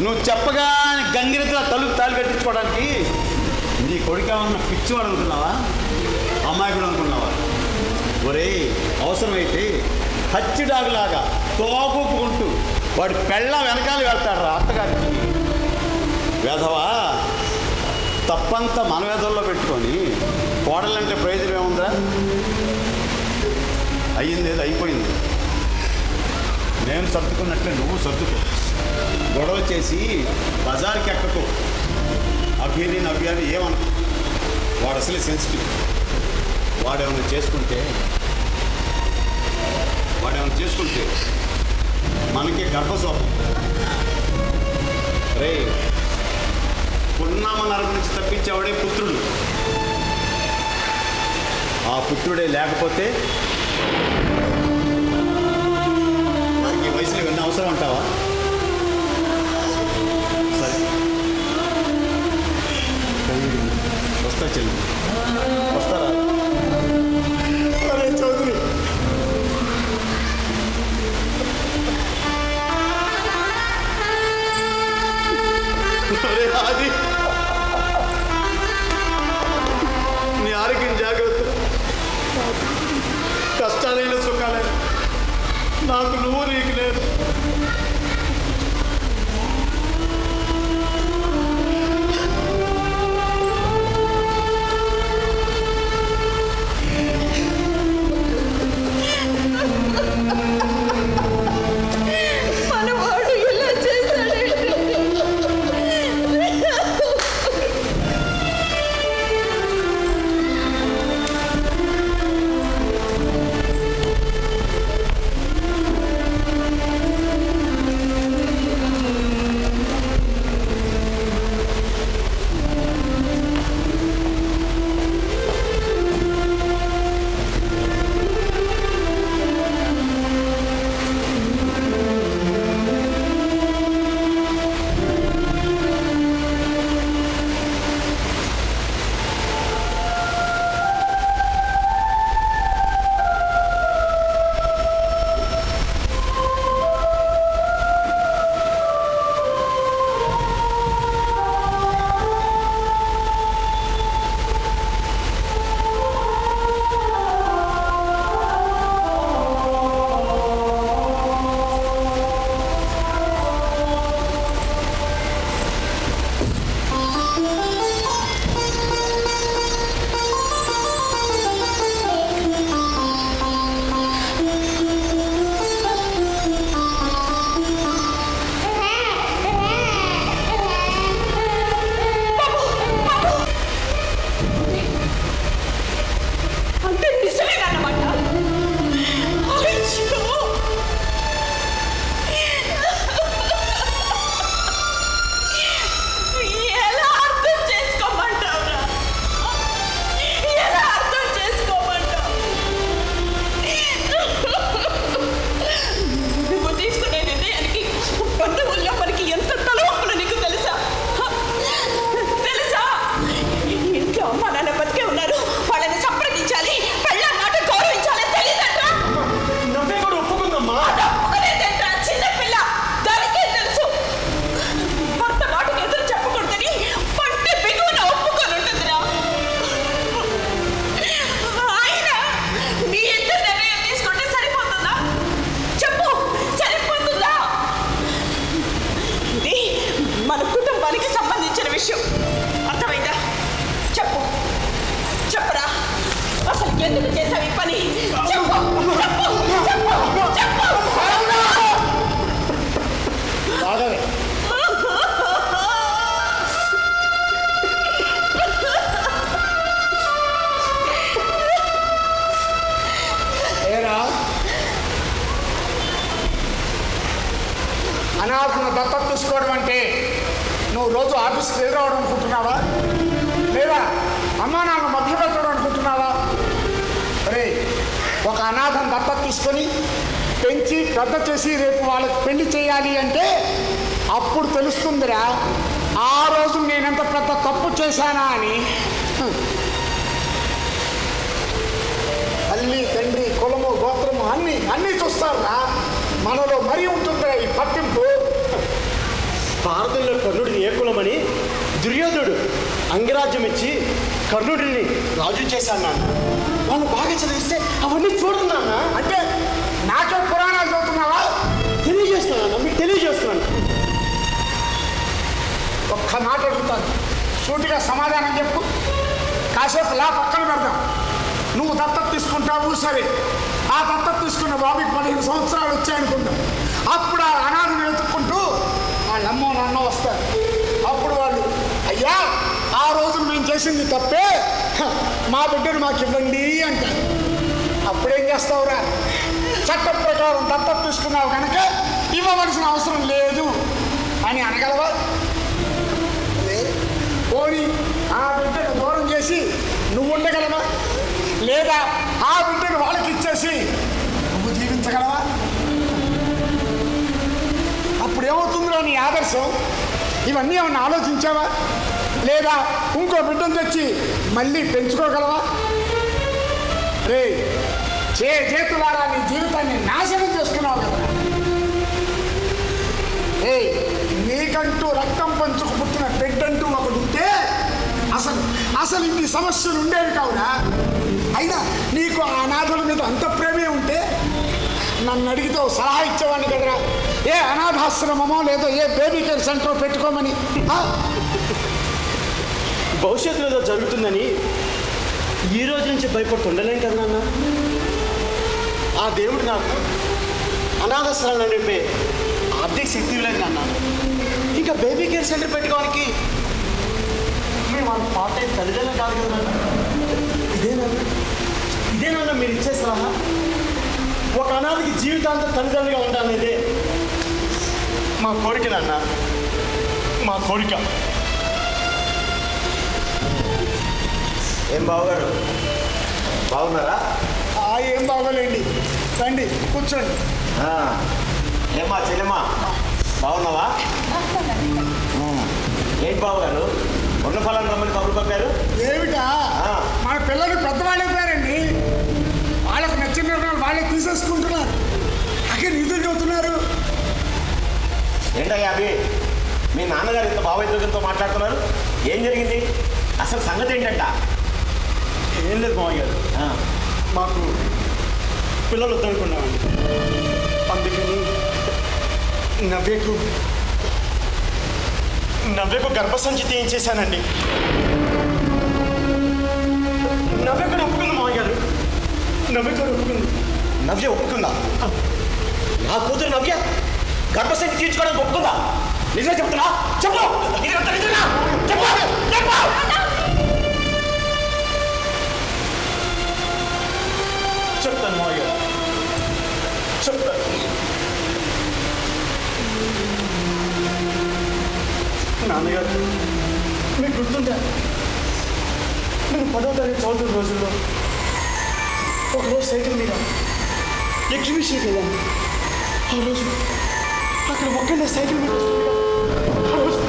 నువ్వు చెప్పగానే గంగిరెద్దుల తలుపు తాళి కట్టించుకోవడానికి నీ కొడుకేమన్నా పిచ్చివాడు అనుకున్నావా? అమాయకుడు అనుకున్నావా? ఒరే, అవసరమైతే హచ్చిడాగులాగా తోపుకుంటూ వాడి పెళ్ళ వెనకాల వెళ్తాడు రా అత్తగారికి. వేధవా, తప్పంతా మన వేధంలో పెట్టుకొని కోడలంటే ప్రయోజనం ఏముందా? అయ్యింది ఏదో అయిపోయింది. నేను సర్దుకున్నట్లే నువ్వు సర్దుకో. గొడవ చేసి బజార్కి ఎక్కకు. అభ్యని నవ్యాన్ని ఏమనుకో. వాడు అసలే సెన్సిటివ్. వాడేమన్నా చేసుకుంటే మనకి గర్భశోభం. రే, పున్నామ నరకం నుంచి తప్పించేవాడే పుత్రుడు. ఆ పుత్రుడే లేకపోతే మనకి ఈ వయసులో ఇవన్నీ అవసరం అంటావా? సరే, వస్తా చెల్లి, వస్తారా? అరే చౌదరి, అది నీ ఆరోగ్యం జాగ్రత్త. కష్టాలైన సుఖాలైన నాకు నువ్వు నీకు లేదు. అనాథను దత్తత తీసుకోవడం అంటే నువ్వు రోజు ఆఫీస్కి వెళ్ళి రావడం అనుకుంటున్నావా, లేదా అమ్మా నాన్న మధ్య పెట్టడం అనుకుంటున్నావా? రే, ఒక అనాథను దత్తత తీసుకొని పెంచి పెద్ద చేసి రేపు వాళ్ళకి పెళ్లి చేయాలి అంటే అప్పుడు తెలుస్తుందిరా ఆ రోజు నేనెంత పెద్ద తప్పు చేశానా అని. తల్లి తండ్రి కులము గోత్రము అన్నీ చూస్తారా. మనలో మరీ ఉంటుందిరా ఈ పట్టింపు. భారతంలో కర్ణుడిని ఏ కులమని దుర్యోధనుడు అంగరాజ్యం ఇచ్చి కర్ణుడిని రాజు చేశాను నాన్న. వాళ్ళు బాగా చదివిస్తే అవన్నీ చూడండి నాన్న. అంటే నాకే పురాణాలు చదువుతున్నావా? తెలియజేస్తున్నాను, మీకు తెలియజేస్తున్నాను. ఒక్క మాట అడుగుతాను, సూటిగా సమాధానం చెప్పు. కాసేపు లా పక్కన పెడదాం. నువ్వు దత్తత తీసుకుంటావు సరే, ఆ దత్తత తీసుకున్న బాబుకి 15 సంవత్సరాలు వచ్చాయనుకుంటాం. అప్పుడు ఆ అనాథను వెతుక్కుంటూ వాళ్ళ అమ్మో నాన్న వస్తారు. అప్పుడు వాళ్ళు అయ్యా ఆ రోజు మేము చేసింది తప్పే, మా బిడ్డను మాకు ఇవ్వండి అంటారు. అప్పుడేం చేస్తావురా? చట్ట ప్రకారం దత్తత తీసుకున్నావు కనుక ఇవ్వవలసిన అవసరం లేదు అని అనగలవా? పోనీ ఆ బిడ్డను దూరం చేసి నువ్వు ఉండగలవా? లేదా ఆ బిడ్డను వాళ్ళకి ఇచ్చేసి నువ్వు జీవించగలవా? అప్పుడు ఏమవుతుందో నీ ఆదర్శం? ఇవన్నీ ఏమన్నా ఆలోచించావా? లేదా ఇంకో బిడ్డను తెచ్చి మళ్ళీ పెంచుకోగలవా? రే, చేతులారా నీ జీవితాన్ని నాశనం చేసుకున్నావు కదా. ఏ, నీకంటూ రక్తం పంచుకు పుట్టిన బిడ్డంటూ ఒకడు ఉంటే అసలు ఇన్ని సమస్యలు ఉండేవి కావునా. అయినా నీకు ఆ అనాథుల మీద అంత ప్రేమే ఉంటే నన్ను అడిగితే సలహా ఇచ్చేవాడిని కదరా. ఏ అనాథాశ్రమమో లేదో ఏ బేబీ కేర్ సెంటర్ పెట్టుకోమని. భవిష్యత్తులో ఏదో జరుగుతుందని ఈ రోజు నుంచి భయపడుతుండలేం కదా నాన్న. ఆ దేవుడు నాకు అనాథాశ్రమాలు నడిపే ఆర్థిక శక్తి లేదు నాన్న. ఇంకా బేబీ కేర్ సెంటర్ పెట్టుకోవడానికి మేము వాళ్ళ పార్ట్ టైం తల్లిదండ్రులు కాదు కదా నాన్న. ఇదేనన్నా మీరు ఇచ్చే సలహా? ఒక అనాథకి జీవితాంతం తల్లిదండ్రులుగా ఉండాలనేదే మా కోరిక నాన్న, మా కోరిక. ఏం బావగారు, బాగున్నారా? ఏం బాగోలేండి, రండి కూర్చోండి. ఏమ్మా చెల్లెమ్మా, బాగున్నావా? ఏంటి బావగారు ఉన్న ఫలాన్ని రమ్మని కబురు పంపారు? ఏమిటా, మన పిల్లలు పెద్దవాళ్ళైపోయారండి. వాళ్ళకు నచ్చిన నిర్ణయాలు వాళ్ళే తీసేసుకుంటున్నారు. అక్కడ నిధులు చదువుతున్నారు. ఏంటయ్యా అవి, మీ నాన్నగారు ఇంత భావోద్వేగంతో మాట్లాడుతున్నారు? ఏం జరిగింది అసలు? సంగతి ఏంటంట? ఏం లేదు మావయ్య గారు, మాకు పిల్లలు వద్దనుకున్నామండి. అందుకని నవ్యకు గర్భసంచి తీయించేశానండి. నవ్య కూడా ఒప్పుకుంది మావయ్య గారు, నవ్య కూడా ఒప్పుకుంది. నవ్య ఒప్పుకుందా? నా కూతురు నవ్య గర్భసంచి తీర్చుకోవడానికి ఒప్పుకుందా? నిజమే చెప్తున్నా? చెప్పు. చెప్తాను మావయ్య గారు, చెప్తాను. నాన్నగారు, మీకు గుర్తుందా, నేను 10వ తరగతి చదువుతున్న రోజుల్లో ఒకరోజు సైకిల్ మీద ఎగ్జిబిషన్కి వెళ్ళాను. ఆ రోజు అక్కడ ఒక్కడే సైకిల్ మీద వస్తుండగా ఆ రోజు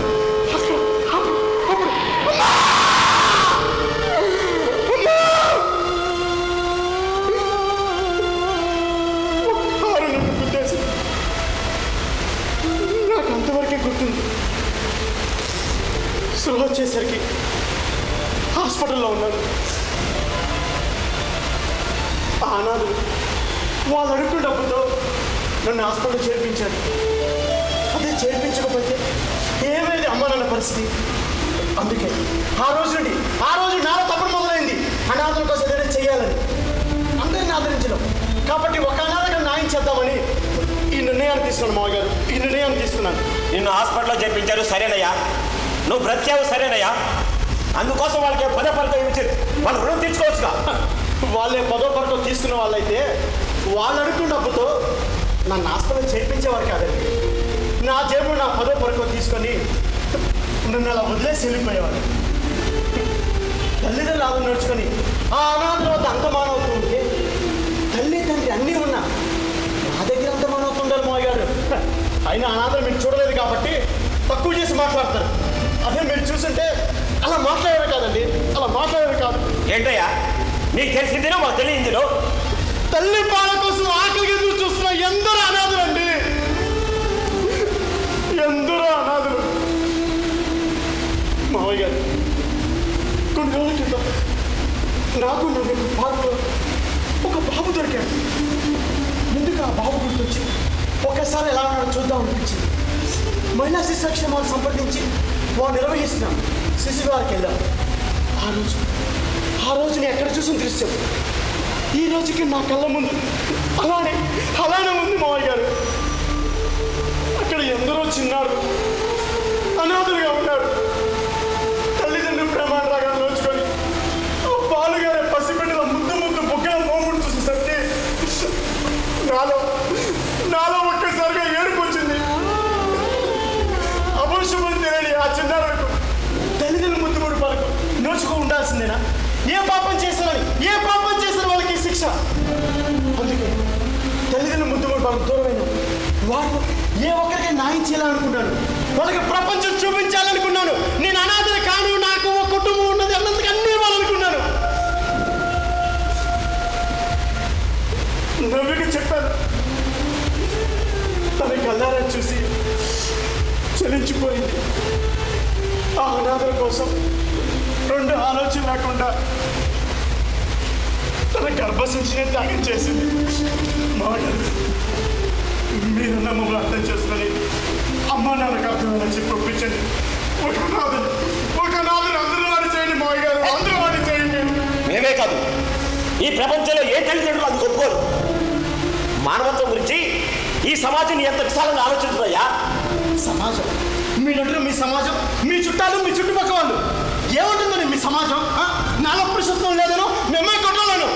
గుర్తేసి నాకు అంతవరకే గుర్తుంది. స్పృహ వచ్చేసరికి హాస్పిటల్లో ఉన్నాను. ఆ అనాథులు వాళ్ళు అడుగుతున్న డబ్బుతో నన్ను హాస్పిటల్ చేర్పించారు. అదే చేర్పించకపోతే ఏమైంది అమ్మ నాన్న పరిస్థితి. అందుకే ఆ రోజు నాలో తప్పుడు మొదలైంది. అనాథుల కోసం ఏదైనా చేయాలని, అందరినీ ఆదరించడం. కాబట్టి ఒక అనాథగా న్యాయం చేద్దామని ఈ నిర్ణయాన్ని తీసుకున్నాను మావయ్య గారు, ఈ నిర్ణయాన్ని తీసుకున్నాను. నిన్ను హాస్పిటల్లో చేర్పించారు సరేనయ్యా, నువ్వు బ్రతికావు సరేనయ్యా. అందుకోసం వాళ్ళకి 10 పరకం ఇచ్చి వాళ్ళు రుణం తీర్చుకోవచ్చుగా. వాళ్ళే 10వ పరకం తీసుకున్న వాళ్ళైతే వాళ్ళు అడుగుతున్న డబ్బుతో నన్ను హాస్పిటల్ చేర్పించేవారు కాదండి. నా నా 10వ తరగతి తీసుకొని నన్ను అలా వదిలేసి వెళ్ళిపోయేవాడు. తల్లిదండ్రులు ఆదరణ నడుచుకొని ఆ అనాథల వద్ద అంతమానవుతూ ఉంటే తల్లి తండ్రి అన్నీ ఉన్నా నా దగ్గర అంతమానవుతుండాలి మావయ్య గారు. అయినా అనాథలు మీరు చూడలేదు కాబట్టి తక్కువ చేసి మాట్లాడతారు. అదే మీరు చూస్తుంటే అలా మాట్లాడేవి కాదండి, అలా మాట్లాడేవి కాదు. ఏంటయ్యా నీకు తెలిసిందినో మాకు తెలియందినో? తల్లి పాల కోసం ఆకలిగా ఎదురు చూస్తున్న ఎందరో అనాథులండి, ఎందరో అనాథులు. మావయ్య గారు కొన్ని రోజుల క్రితం నాకు నవ్వు పార్కులో ఒక బాబు దొరికాడు. ముందుకు ఆ బాబు గుర్తొచ్చి ఒక్కసారి ఎలా ఉన్నాడో చూద్దాం అనిపించింది. మహిళా శిశు సంక్షేమాలు సంప్రదించి వాళ్ళు నిర్వహిస్తున్నాం. శిశు వారికి వెళ్ళాం. ఆ రోజు నేను ఎక్కడ చూసిన దృశ్యం ఈ రోజుకి నా కళ్ళ ముందు అలానే ఉంది మావయ్య గారు. అక్కడ ఎందరో చిన్నాడు అనాథులుగా ఉన్నాడు. తల్లిదండ్రులు ప్రేమానురాగాలు నోచుకొని ఆ పాలుగారే పసిబిడ్డల ముద్దు బుగ్గల మోముడు చూసేసరికి నాలో ఒక్కసారిగా ఏడుపు వచ్చింది. అభోషమని తెలియని ఆ చిన్నారులకు తల్లిదండ్రులు ముద్దుముడు పలకు నోచుకో ఉండాల్సిందేనా? ఏ పాపం చేశారు వాళ్ళకి శిక్ష. అందుకే తల్లిదండ్రులు ముద్దుముడు పలకు దూరమైన వారు ఏ ఒక్కరికి న్యాయం చేయాలనుకున్నాను, వాళ్ళకి ప్రపంచం చూపించాలనుకున్నాను. నేను అనాథని కాను, నాకు ఒక కుటుంబం ఉన్నది అన్నందుకు అన్నీ ఇవ్వాలనుకున్నాను. నవ్వికి చెప్పాను. తన కళ్ళారా చూసి చలించిపోయింది. ఆ అనాథల కోసం 2 ఆలోచన లేకుండా తన గర్భసంచినే త్యాగం చేసింది. మీరన్నా మమ్మల్ని అర్థం చేసుకొని అమ్మా నాన్నకు అర్థమైనా చెప్పి ఒప్పించండి. ఒక నాదుని అందరూ వాడి చేయండి మావయ్య గారు, అందరూ వాడి చేయండి. మేమే కాదు, ఈ ప్రపంచంలో ఏ తల్లిదండ్రులు అది ఒప్పుకోరు. మానవత్వం గురించి ఈ సమాజం ఎంత విశాలంగా ఆలోచిస్తుందయ్యా. సమాజం మీరంటారు, మీ సమాజం, మీ చుట్టాలు, మీ చుట్టుపక్కల వాళ్ళు ఏముంటుందని మీ సమాజం? నాలో పురుషత్వం లేదనో మేమే కొట్టలేను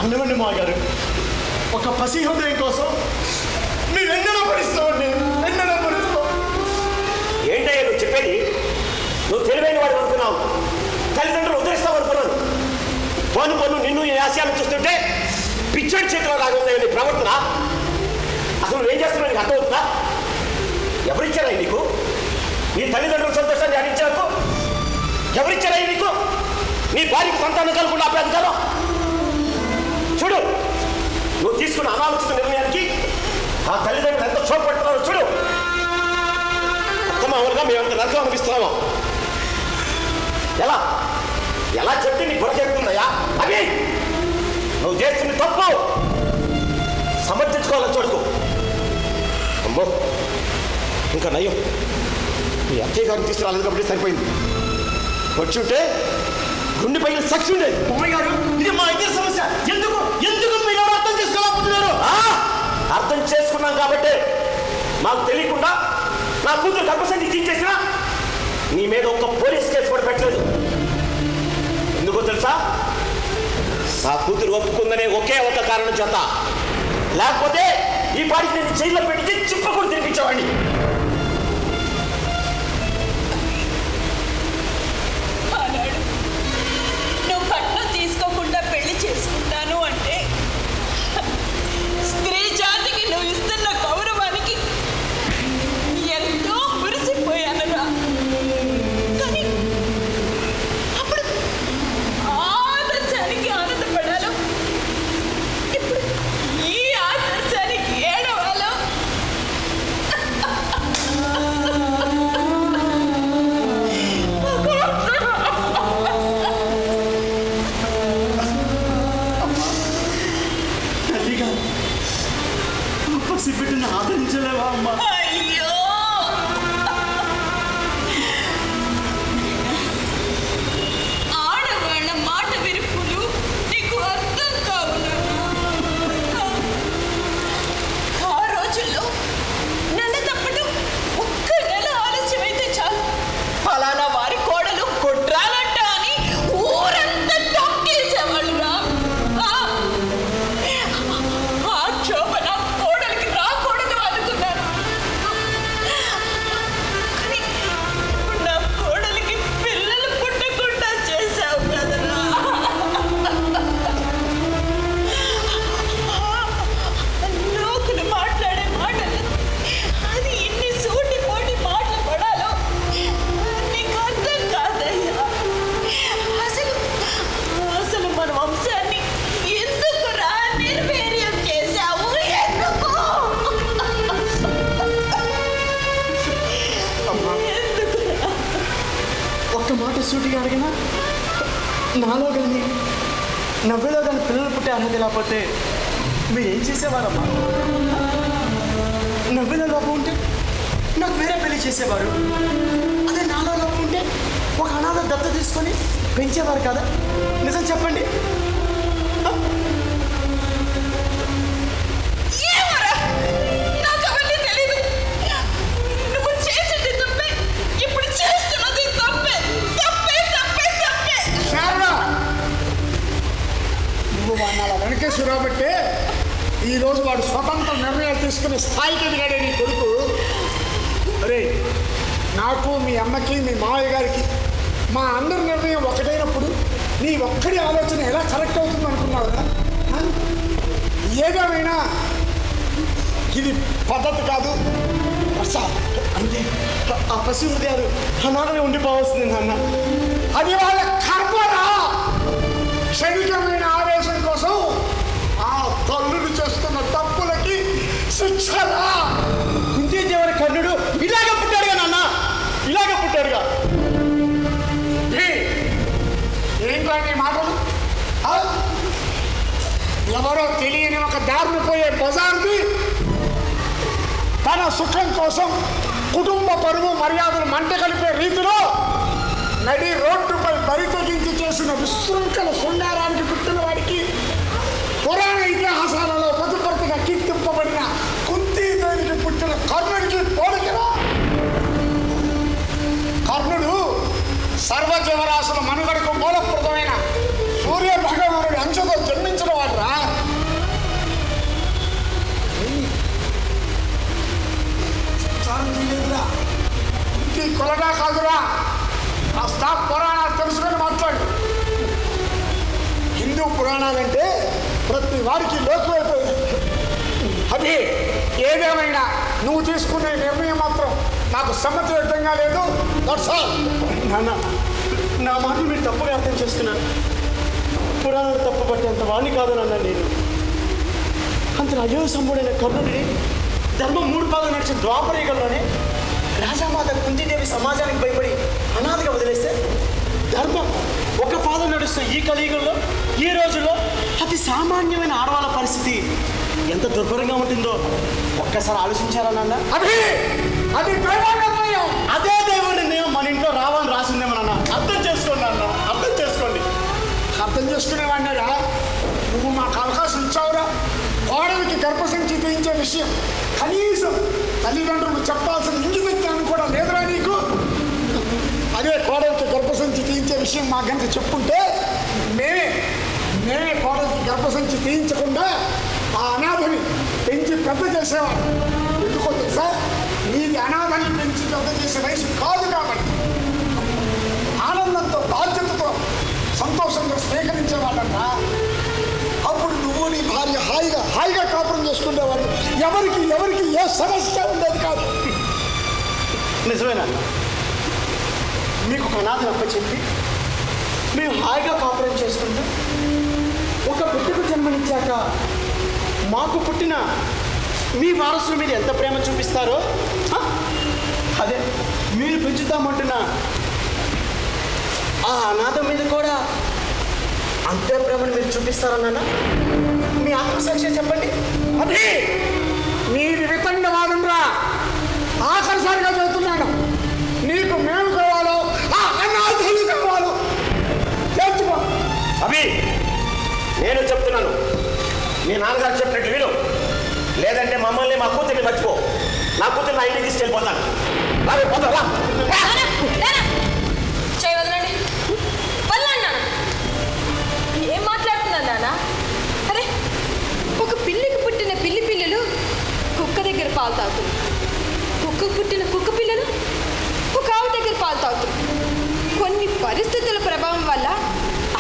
అన్నవండి మావయ్య గారు. ఒక పసి హృదయం కోసం మీరు ఎన్నడో పడిస్తామండి, ఎన్నడో పడిస్తాం. ఏంటయ్యా నువ్వు చెప్పేది? నువ్వు తెలివైన వాడు అనుకున్నావు, తల్లిదండ్రులు ఉద్ధరిస్తావు అనుకున్నాను. పన్ను నిన్ను ఈ ఆశయాలు చూస్తుంటే పిచ్చడి చేతిలో లాగుందా నీ ప్రవర్తన? అసలు నువ్వేం చేస్తున్నావు నీకు అర్థమవుతుందా? ఎవరిచ్చారా నీకు నీ తల్లిదండ్రుల సంతోషాన్ని అడిగించారు? ఎవరిచ్చారా నీకు నీ భార్యకు సంతానం కలగకుండా ఆపే అధికారం? చూడు, నువ్వు తీసుకున్న అనాలోచిత నిర్ణయానికి ఆ తల్లిదండ్రులు ఎంత చోపడుతున్నారో చూడు. అత్తమామలుగా మేమంత నరకం అనిపిస్తున్నాము. ఎలా చెప్తే నీ బుర్ర చెప్తుందయ్యా? అవి నువ్వు చేస్తుంది తప్పు, సమర్థించుకోవాలని చూడుకో. అమ్మో, ఇంకా నయ్యం మీ అత్తయ్య గారిని తీసుకురాలేదు కాబట్టి సరిపోయింది. వచ్చి ఉంటే గుండె పైన సక్షి ఉండేది. అమ్మాయి గారు, ఇది మా ఇద్దరి సమస్య. ఎందుకు మీరు అర్థం చేసుకోలేకపోతున్నారు? అర్థం చేసుకున్నాం కాబట్టి మాకు తెలియకుండా నా కూతురు గర్భసంచి తీసేసినా నీ మీద ఒక పోలీస్ కేసు కూడా పెట్టలేదు. ఎందుకో తెలుసా? నా కూతురు ఒప్పుకుందనే ఒకే ఒక కారణం చేత. లేకపోతే ఈ పాటికి నేను జైల్లో పెట్టి చిప్పకూడు తినిపించేవాడిని. నువ్వు కట్నం తీసుకోకుండా పెళ్లి చేసుకుంటాను అంటే స్త్రీ జాతికి నువ్వు ఇస్తున్న గౌరవానికి ఎంతో మురిసిపోయానురా. కానీ అప్పుడు ఆదర్శానికి ఆనందపడాను, ఇప్పుడు ఈ ఆదర్శానికి ఏడవాలో సూటిగా అడిగినా నాలో కానీ నవ్వేలో కానీ పిల్లలు పుట్టే అర్హత లేకపోతే మీరు ఏం చేసేవారమ్మా? నవ్వేలో లోపం ఉంటే నాకు వేరే పెళ్లి చేసేవారు. అదే నాలో లోపం ఉంటే ఒక అనాథ దత్త తీసుకొని పెంచేవారు కదా. నిజం చెప్పండి. నువ్వు వాడిని అలా వెనకేశ్వరరావు బట్టే ఈరోజు వాడు స్వతంత్ర నిర్ణయాలు తీసుకునే స్థాయికి ఎదిగాడే నీ కొడుకు. అరే, నాకు మీ అమ్మకి మీ మావయ్య గారికి మా అందరి నిర్ణయం ఒకటైనప్పుడు నీ ఒక్కడి ఆలోచన ఎలా కరెక్ట్ అవుతుంది అనుకున్నావు కదా. ఏదేమైనా ఇది పద్ధతి కాదు. అంటే ఆ పసి హృదయాలు అనాథనే ఉండిపోవాల్సింది నాన్న. అది వాళ్ళ కర్మరా. క్షణికమైన ఆవేశం కోసం ఆ తల్లులు చేస్తున్న తప్పులకి శిక్షరా. కుంతీదేవుని కర్ణుడు ఇలాగ పుట్టాడుగా నాన్న, ఇలాగ పుట్టాడుగా. ఏంట్రా నీ మాటలు? ఎవరో తెలియని ఒక దారిని పోయే బజార్ది తన సుఖం కోసం కుటుంబ పరువు మర్యాదలు మంట కలిపే రీతిలో నడి రోడ్డుపై బరి తెగించి చేసిన విశృంఖల శృంగారానికి పుట్టిన వాడికి పురాణ ఇతిహాసాలలో పొదుపరతగా కీర్తింపబడిన కుంతీదేవికి పుట్టిన కర్ణుడికి పోలికరా. కర్ణుడు సర్వజీవరాశుల మనుగడకు మూలప్రదమైన సూర్య భగవానుడి అంశతో జన్మించిన వాడురా. ఇంటి కొలగా కాదురా. ఆ పురాణాలు తెలుసుకొని మాట్లాడు. హిందూ పురాణాలంటే ప్రతి వారికి లోతువైపోయింది. అది ఏదేమైనా నువ్వు తీసుకునే నిర్ణయం మాత్రం నాకు సమ్మతియుతంగా లేదు. నాన్న, నా మాటలు మీరు తప్పుగా అర్థం చేసుకున్నాను. పురాణాలు తప్పు పట్టేంత వాణ్ణి కాదు నాన్న నేను. అంత అయోసంభుడైన కర్ణుడిని ధర్మం 3 పాదాలు నడిచిన ద్వాపరయుగంలోనే రాజామాత కుంతీదేవి సమాజానికి భయపడి అనాథగా వదిలేస్తే ధర్మం 1 పాదం నడుస్తున్న ఈ కలియుగంలో ఈ రోజుల్లో అతి సామాన్యమైన ఆడవాళ్ళ పరిస్థితి ఎంత దుర్భరంగా ఉంటుందో ఒక్కసారి ఆలోచించారా నాన్న? అది నిర్ణయం. అదే దేవుడి నిర్ణయం మన ఇంట్లో రావాలని రాసిందేమో నాన్న. అర్థం చేసుకోండి నాన్న, అర్థం చేసుకోండి. అర్థం చేసుకునేవాడినారా? నువ్వు మాకు అవకాశం ఇచ్చావురా. కోడలికి గర్భసంచి తీయించే విషయం కనీసం తల్లిదండ్రులు చెప్పాల్సిన ఇంగితం కూడా లేదురా నీకు. అదే కోడలికి గర్భసంచి తీయించే విషయం మాకు కనుక చెప్పుంటే మేమే కోడలికి గర్భసంచి తీయించకుండా ఆ అనాథని పెంచి పెద్ద చేసేవాడు. ఎందుకో తెలుసా? నీది అనాథని పెంచి పెద్ద చేసే వయసు కాదు కాబట్టి ఆనందంతో బాధ్యతతో సంతోషంగా స్వీకరించేవాళ్ళంట. అప్పుడు నువ్వు నీ భార్య హాయిగా కాపురం చేసుకునేవాడు. ఎవరికి ఏ సమస్య ఉండేది కాదు. నిజమేనా? మీకు ఒక అనాథను అప్పచెప్పి మేము హాయిగా కాపురం చేసుకుంటాం. ఒక బిడ్డకు జన్మనిచ్చాక మాకు పుట్టిన మీ వారసుల మీద ఎంత ప్రేమ చూపిస్తారో అదే మీరు పెంచుతామంటున్న ఆ అనాథ మీద కూడా అంతే ప్రేమను మీరు చూపిస్తారన్నా? మీ ఆత్మసాక్షి చెప్పండి. అది నీది వితండవాదం రా. ఆఖరిసారిగా చెబుతున్నాను. నీకు మేము కావాలో ఆ అనాథలు కావాలో తెలుసుకో. అభి, నేను చెప్తున్నాను, మీ నాన్నగారు చెప్పినట్టు విను. లేదంటే మమ్మల్ని మా కూతుర్ని మర్చిపో. నా కూతురు నా ఇంటికి తీసుకెళ్ళిపోతాను. చేయవదలండి. వదలండి. ఏం మాట్లాడుతున్నాను నాన్న? అరే, ఒక పిల్లికి పుట్టిన పిల్లలు కుక్క దగ్గర పాలు తాగుతుంది. కుక్కకు పుట్టిన కుక్క పిల్లలు ఒక ఆవు దగ్గర పాలు తాగుతుంది. కొన్ని పరిస్థితుల ప్రభావం వల్ల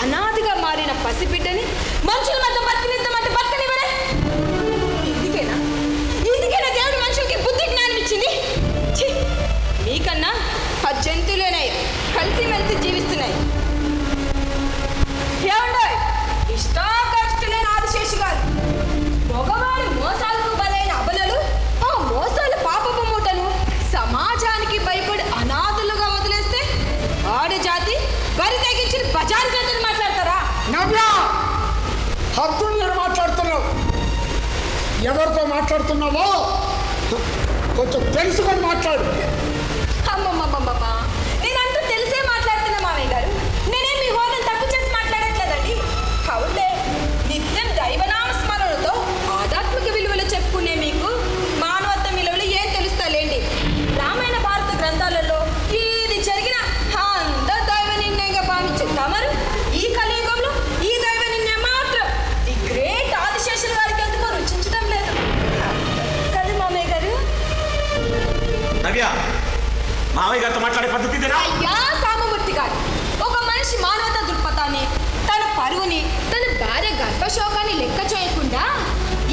అనాథగా మారిన పసిబిడ్డని మనుషుల మధ్య బతికినిద్దామంటే బతకనివ్వరే. ఇందుకేనా దేవుడు మనుషులకి బుద్ధి జ్ఞానం ఇచ్చింది? మీకన్నా ఆ జంతువులేనాయి కలిసిమెలిసి జీవిస్తున్నాయి. ఏమండో ఇష్టాకష్టలేని ఆదిశేషి గారు, మగవాడి మోసాలకు బలైన అబలలు ఆ మోసాల పాపపు మూటలు సమాజానికి భయపడి అనాథలుగా వదిలేస్తే ఆడ జాతి మాట్లాడుతున్నావో కొంచెం తెలుసుకొని మాట్లాడు. అమ్మమ్మమ్మమ్మ, నేనంతా తెలిసే మాట్లాడుతున్నా మామయ్య గారు. నేనేం మీ హోదాను తక్కువ చేసి మాట్లాడట్లేదండి. అవునులే, నిత్యం దైవనామ స్మరణతో ఆధ్యాత్మిక విలువలు చెప్పుకునే మీకు మానవత్వ విలువలు ఏం తెలుస్తాలేండి. రామాయణ భారత గ్రంథాలలో ఏది జరిగినా అంతా దైవ నిర్ణయంగా భావించు తమరు ఈ కలియుగంలో ఈ దైవ నిర్ణయం మాత్రం ది గ్రేట్ ఆదిశేషుల గారికి ఎందుకో రుచించడం లేదు కదా మామయ్య గారు. నవ్య, మామయ్య గారితో మాట్లాడే పద్ధతి ఇదేనా? అయ్యా సామమూర్తి గారు, ఒక మనిషి మానవతా దృక్పథాన్ని, తన పరువుని, తన భార్య గర్భశోకాన్ని లెక్క చేయకుండా,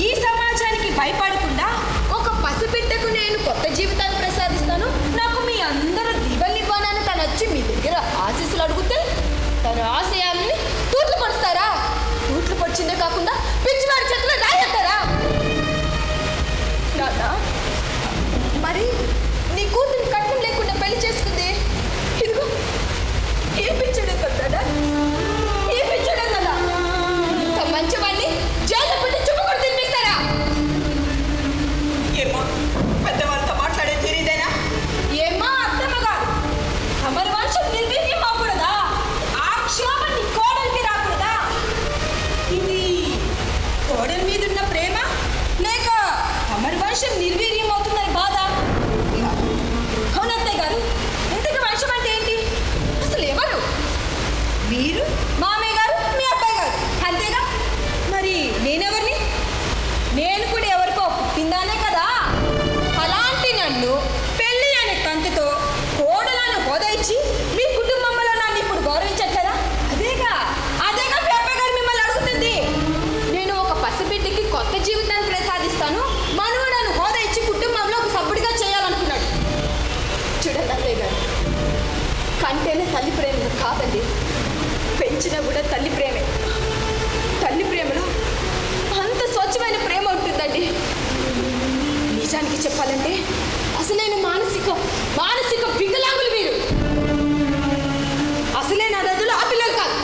ఈ సమాజానికి భయపడకుండా ఒక పసిబిడ్డకు నేను కొత్త జీవితాన్ని ప్రసాదిస్తాను, నాకు మీ అందరూ దీవెనలివ్వనని తను వచ్చి మీ దగ్గర ఆశీస్సులు అడిగితే తన ఆశయాన్ని తూట్లు పరుస్తారా? తూట్లు పొచ్చిందే కాకుండా పిచ్చివాడి చేతిలో రాయేస్తారా? మరి నీ కూతురు కట్నం లేకుండా పెళ్లి చేసుకుంది, ఇదిగో ఏ పిచ్చుడే కదా, ఏ పిచ్చుడే కదా, ఇంత మంచివాడిని జైలు పెట్టి చుట్టుకొని తినిపిస్తారా? ఏమో పెద్దవాళ్ళతో మాట్లాడే తెలియదేనా? ఏమా అత్తమ్మ గారు, అమర్ వంశం నిర్వీర్యం అవ్వకూడదా? ఆ క్షోభ నీ కోడలికి రాకూడదా? ఇది కోడలి మీదున్న ప్రేమ లేక అమర్ వంశం నిర్వీర్యం అవుతుందని బాధ? అవునత్తయ్య గారు, ఇంతకి వంశం అంటే ఏంటి? అసలు ఎవరు మీరు? మామయ్య గారు, మీ అబ్బాయి గారు, అంతేగా? మరి నేనెవరిని? నేను కూడా ఎవరికో పుట్టిందానే కదా. అలాంటి నన్ను పెళ్ళి అనే తంతుతో కోడలను హోదా ఇచ్చి మీ కుటుంబంలో నన్ను ఇప్పుడు గౌరవించట్లేదా? అదేగా అదేగా మీ అబ్బాయి గారు మిమ్మల్ని అడుగుతుంది. నేను ఒక పసిబిడ్డకి కొత్త జీవితాన్ని ప్రసాదిస్తాను, మనవడను హోదా ఇచ్చి కుటుంబంలో ఒక సభ్యుడిగా చేయాలనుకున్నాడు. చూడండి అత్తయ్య గారు, కంటేనే తల్లి ప్రేమ కాదండి, పెంచినా కూడా తల్లి ప్రేమే. తల్లి ప్రేమలో అంత స్వచ్ఛమైన ప్రేమ ఉంటుందండి. నిజానికి చెప్పాలంటే అసలైన మానసిక వికలాంగులు మీరు. అసలే నా నదులు ఆ పిల్లలు కాదు,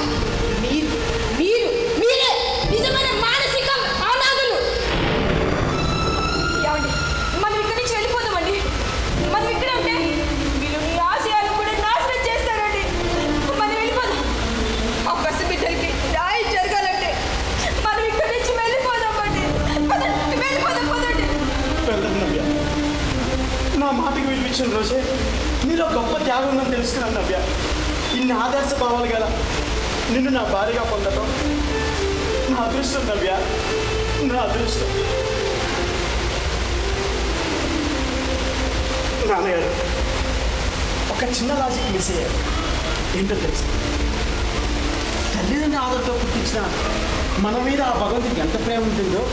మీరే నిజమైన మానసిక అనాథులు. ఏమండి, మనం ఇక్కడి నుంచి వెళ్ళిపోదామండి. మనం ఇక్కడ ఉంటే వీళ్ళు మీ ఆశయాలు కూడా నాశనం చేస్తారండి. మనం వెళ్ళిపోదాం. ఆ పసిబిడ్డలకి న్యాయం జరగాలంటే మనం ఇక్కడి నుంచి వెళ్ళిపోదామండి. వెళ్ళిపోదండి. వెళ్ళండి నవ్య, నా మాటకి వినిపించిన రోజే నీలో గొప్ప త్యాగం ఉందని తెలుసుకున్నాను నవ్య. ఇన్ని ఆదర్శ భావాలు గల నిన్ను నా భార్యగా పొందడం నా అదృష్టం నవ్య, నా అదృష్టం. నాన్నగారు, ఒక చిన్న లాజిక్ మిస్ అయ్యారు. ఏంటో తెలుసు, తల్లిదండ్రుల ఆదరణతో పుట్టించిన మన మీద ఆ భగవంతుడికి ఎంత ప్రేమ ఉంటుందో,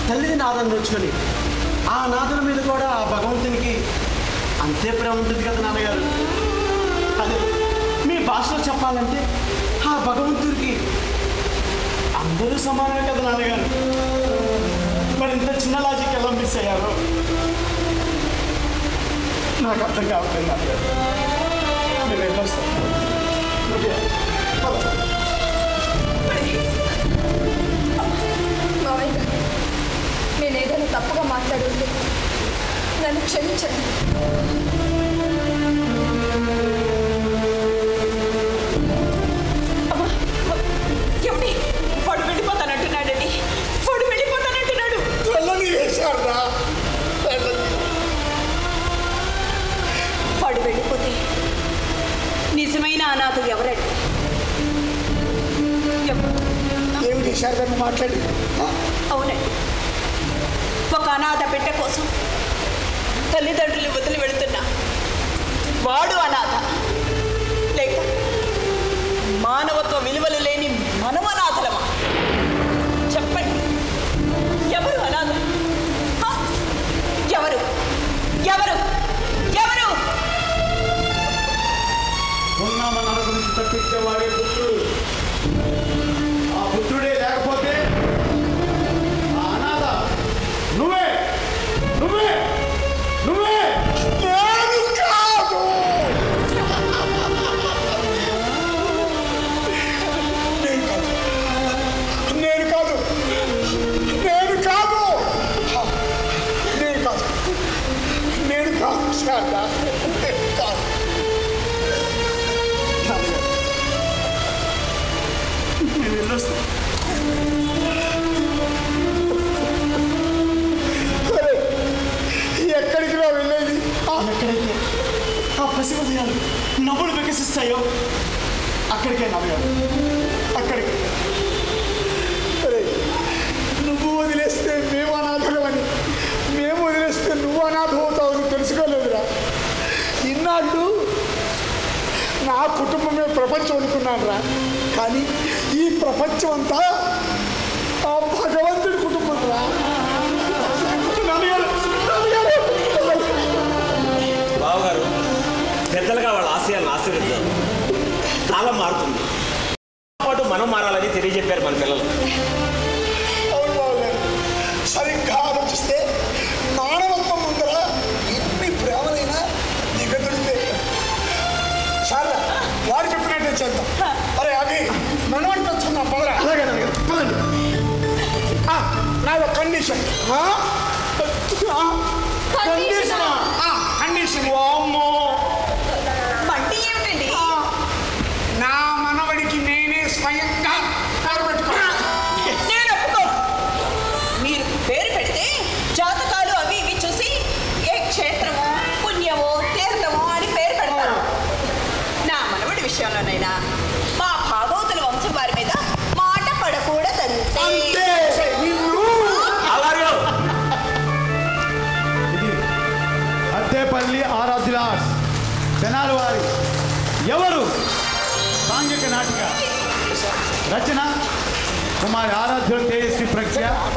తల్లిదండ్రుల ఆదరణ వచ్చుకొని ఆ నాదన మీద కూడా ఆ భగవంతునికి అంతే ప్రేమ ఉంటుంది కదా నాన్నగారు. అదే మీ భాషలో చెప్పాలంటే ఆ భగవంతుడికి అందరూ సమానమే కదా నాన్నగారు. మరి ఇంత చిన్న లాజిక్ ఎలా మిస్ అయ్యారో నాకు అర్థం కావట్లేదు నాన్నగారు. నేను వెళ్ళొస్తాను. మామయ్య గారు, నేను ఏదైనా తప్పుగా మాట్లాడుంటే నన్ను క్షమించండి. ఏమిటి వాడు వెళ్ళిపోతానంటున్నాడండి, వాడు వెళ్ళిపోతానంటున్నాడు. వెళ్ళని వేశారా? వాడు వెళ్ళిపోతే నిజమైన అనాథ ఎవరండి? ఏమి చేశారు దాన్ని మాట్లాడి? అవునండి, ఒక అనాథ బిడ్డ కోసం తల్లిదండ్రులు వదిలి వెళుతున్నా వాడు అనాథ, లేక మానవత్వ విలువలు లేని మనం అనాథలమా? చెప్పండి, ఎవరు అనాథ? ఎవరు ఎవరు ఎవరు? ఉన్న మన గురించి తప్పించేవాడే పుత్రుడు. ఆ పుత్రుడే లేకపోతే ఆ అనాథ నువ్వే నువ్వే నువ్వే. నేను కాదు. కాదు శారదా, కాదు. నేను వెళ్ళొస్తాను. అరే, ఎక్కడికి రా వెళ్ళేది? ఎక్కడైతే ఆ పసి హృదయాలు నవ్వులు వికసిస్తాయో అక్కడికే నవ్వాడు. అక్కడికి అరే, నువ్వు వదిలేస్తే మేము అనాథమని, మేము వదిలేస్తే నువ్వు అనాథం అవుతావని తెలుసుకోలేదురా. ఇన్నాళ్ళు నా కుటుంబమే ప్రపంచం అనుకున్నాను రా. కానీ ఈ ప్రపంచం అంతా ఆ భగవంతుడి కుటుంబం రా. బావగారు పెద్దలుగా వాళ్ళ ఆశయాలను ఆశీర్వదిద్దాం. కాలం మారుతుంది, పాటు మనం మారాలని తెలియజెప్పారు మన పిల్లలు. అవును బావగారు, సరిగ్గా ఆలోచిస్తే మానవత్వం ముందర ఎన్ని ప్రేమలైనా దిగదుడితే. సరే, వారు చెప్పినట్టే చేద్దాం. అరే అవి మనవంటి వచ్చున్నాం పదరా. అలాగే నాన్నగారు, పదండి. నా ఒక కండిషన్. కండిషన్ బండి ఏమిటండి? నా మనవడికి నేనే స్వయంగా పేరు పెట్టుకున్నాను. నేను ఒప్పుకోను. మీరు పేరు పెడితే జాతకాలు అవి ఇవి చూసి ఏ క్షేత్రమో పుణ్యమో తీర్థమో అని పేరు పెడతాను. నా మనవడి విషయంలోనైనా మా భాగవతుల వంశం వారి మీద మాట పడకూడదంతే. అద్దేపల్లి ఆరాధ్యులాస్ తెనాలి వారి ఎవరు సాంఘిక నాటిక రచన కుమారి ఆరాధ్యుల తేజస్వి ప్రజ్ఞ.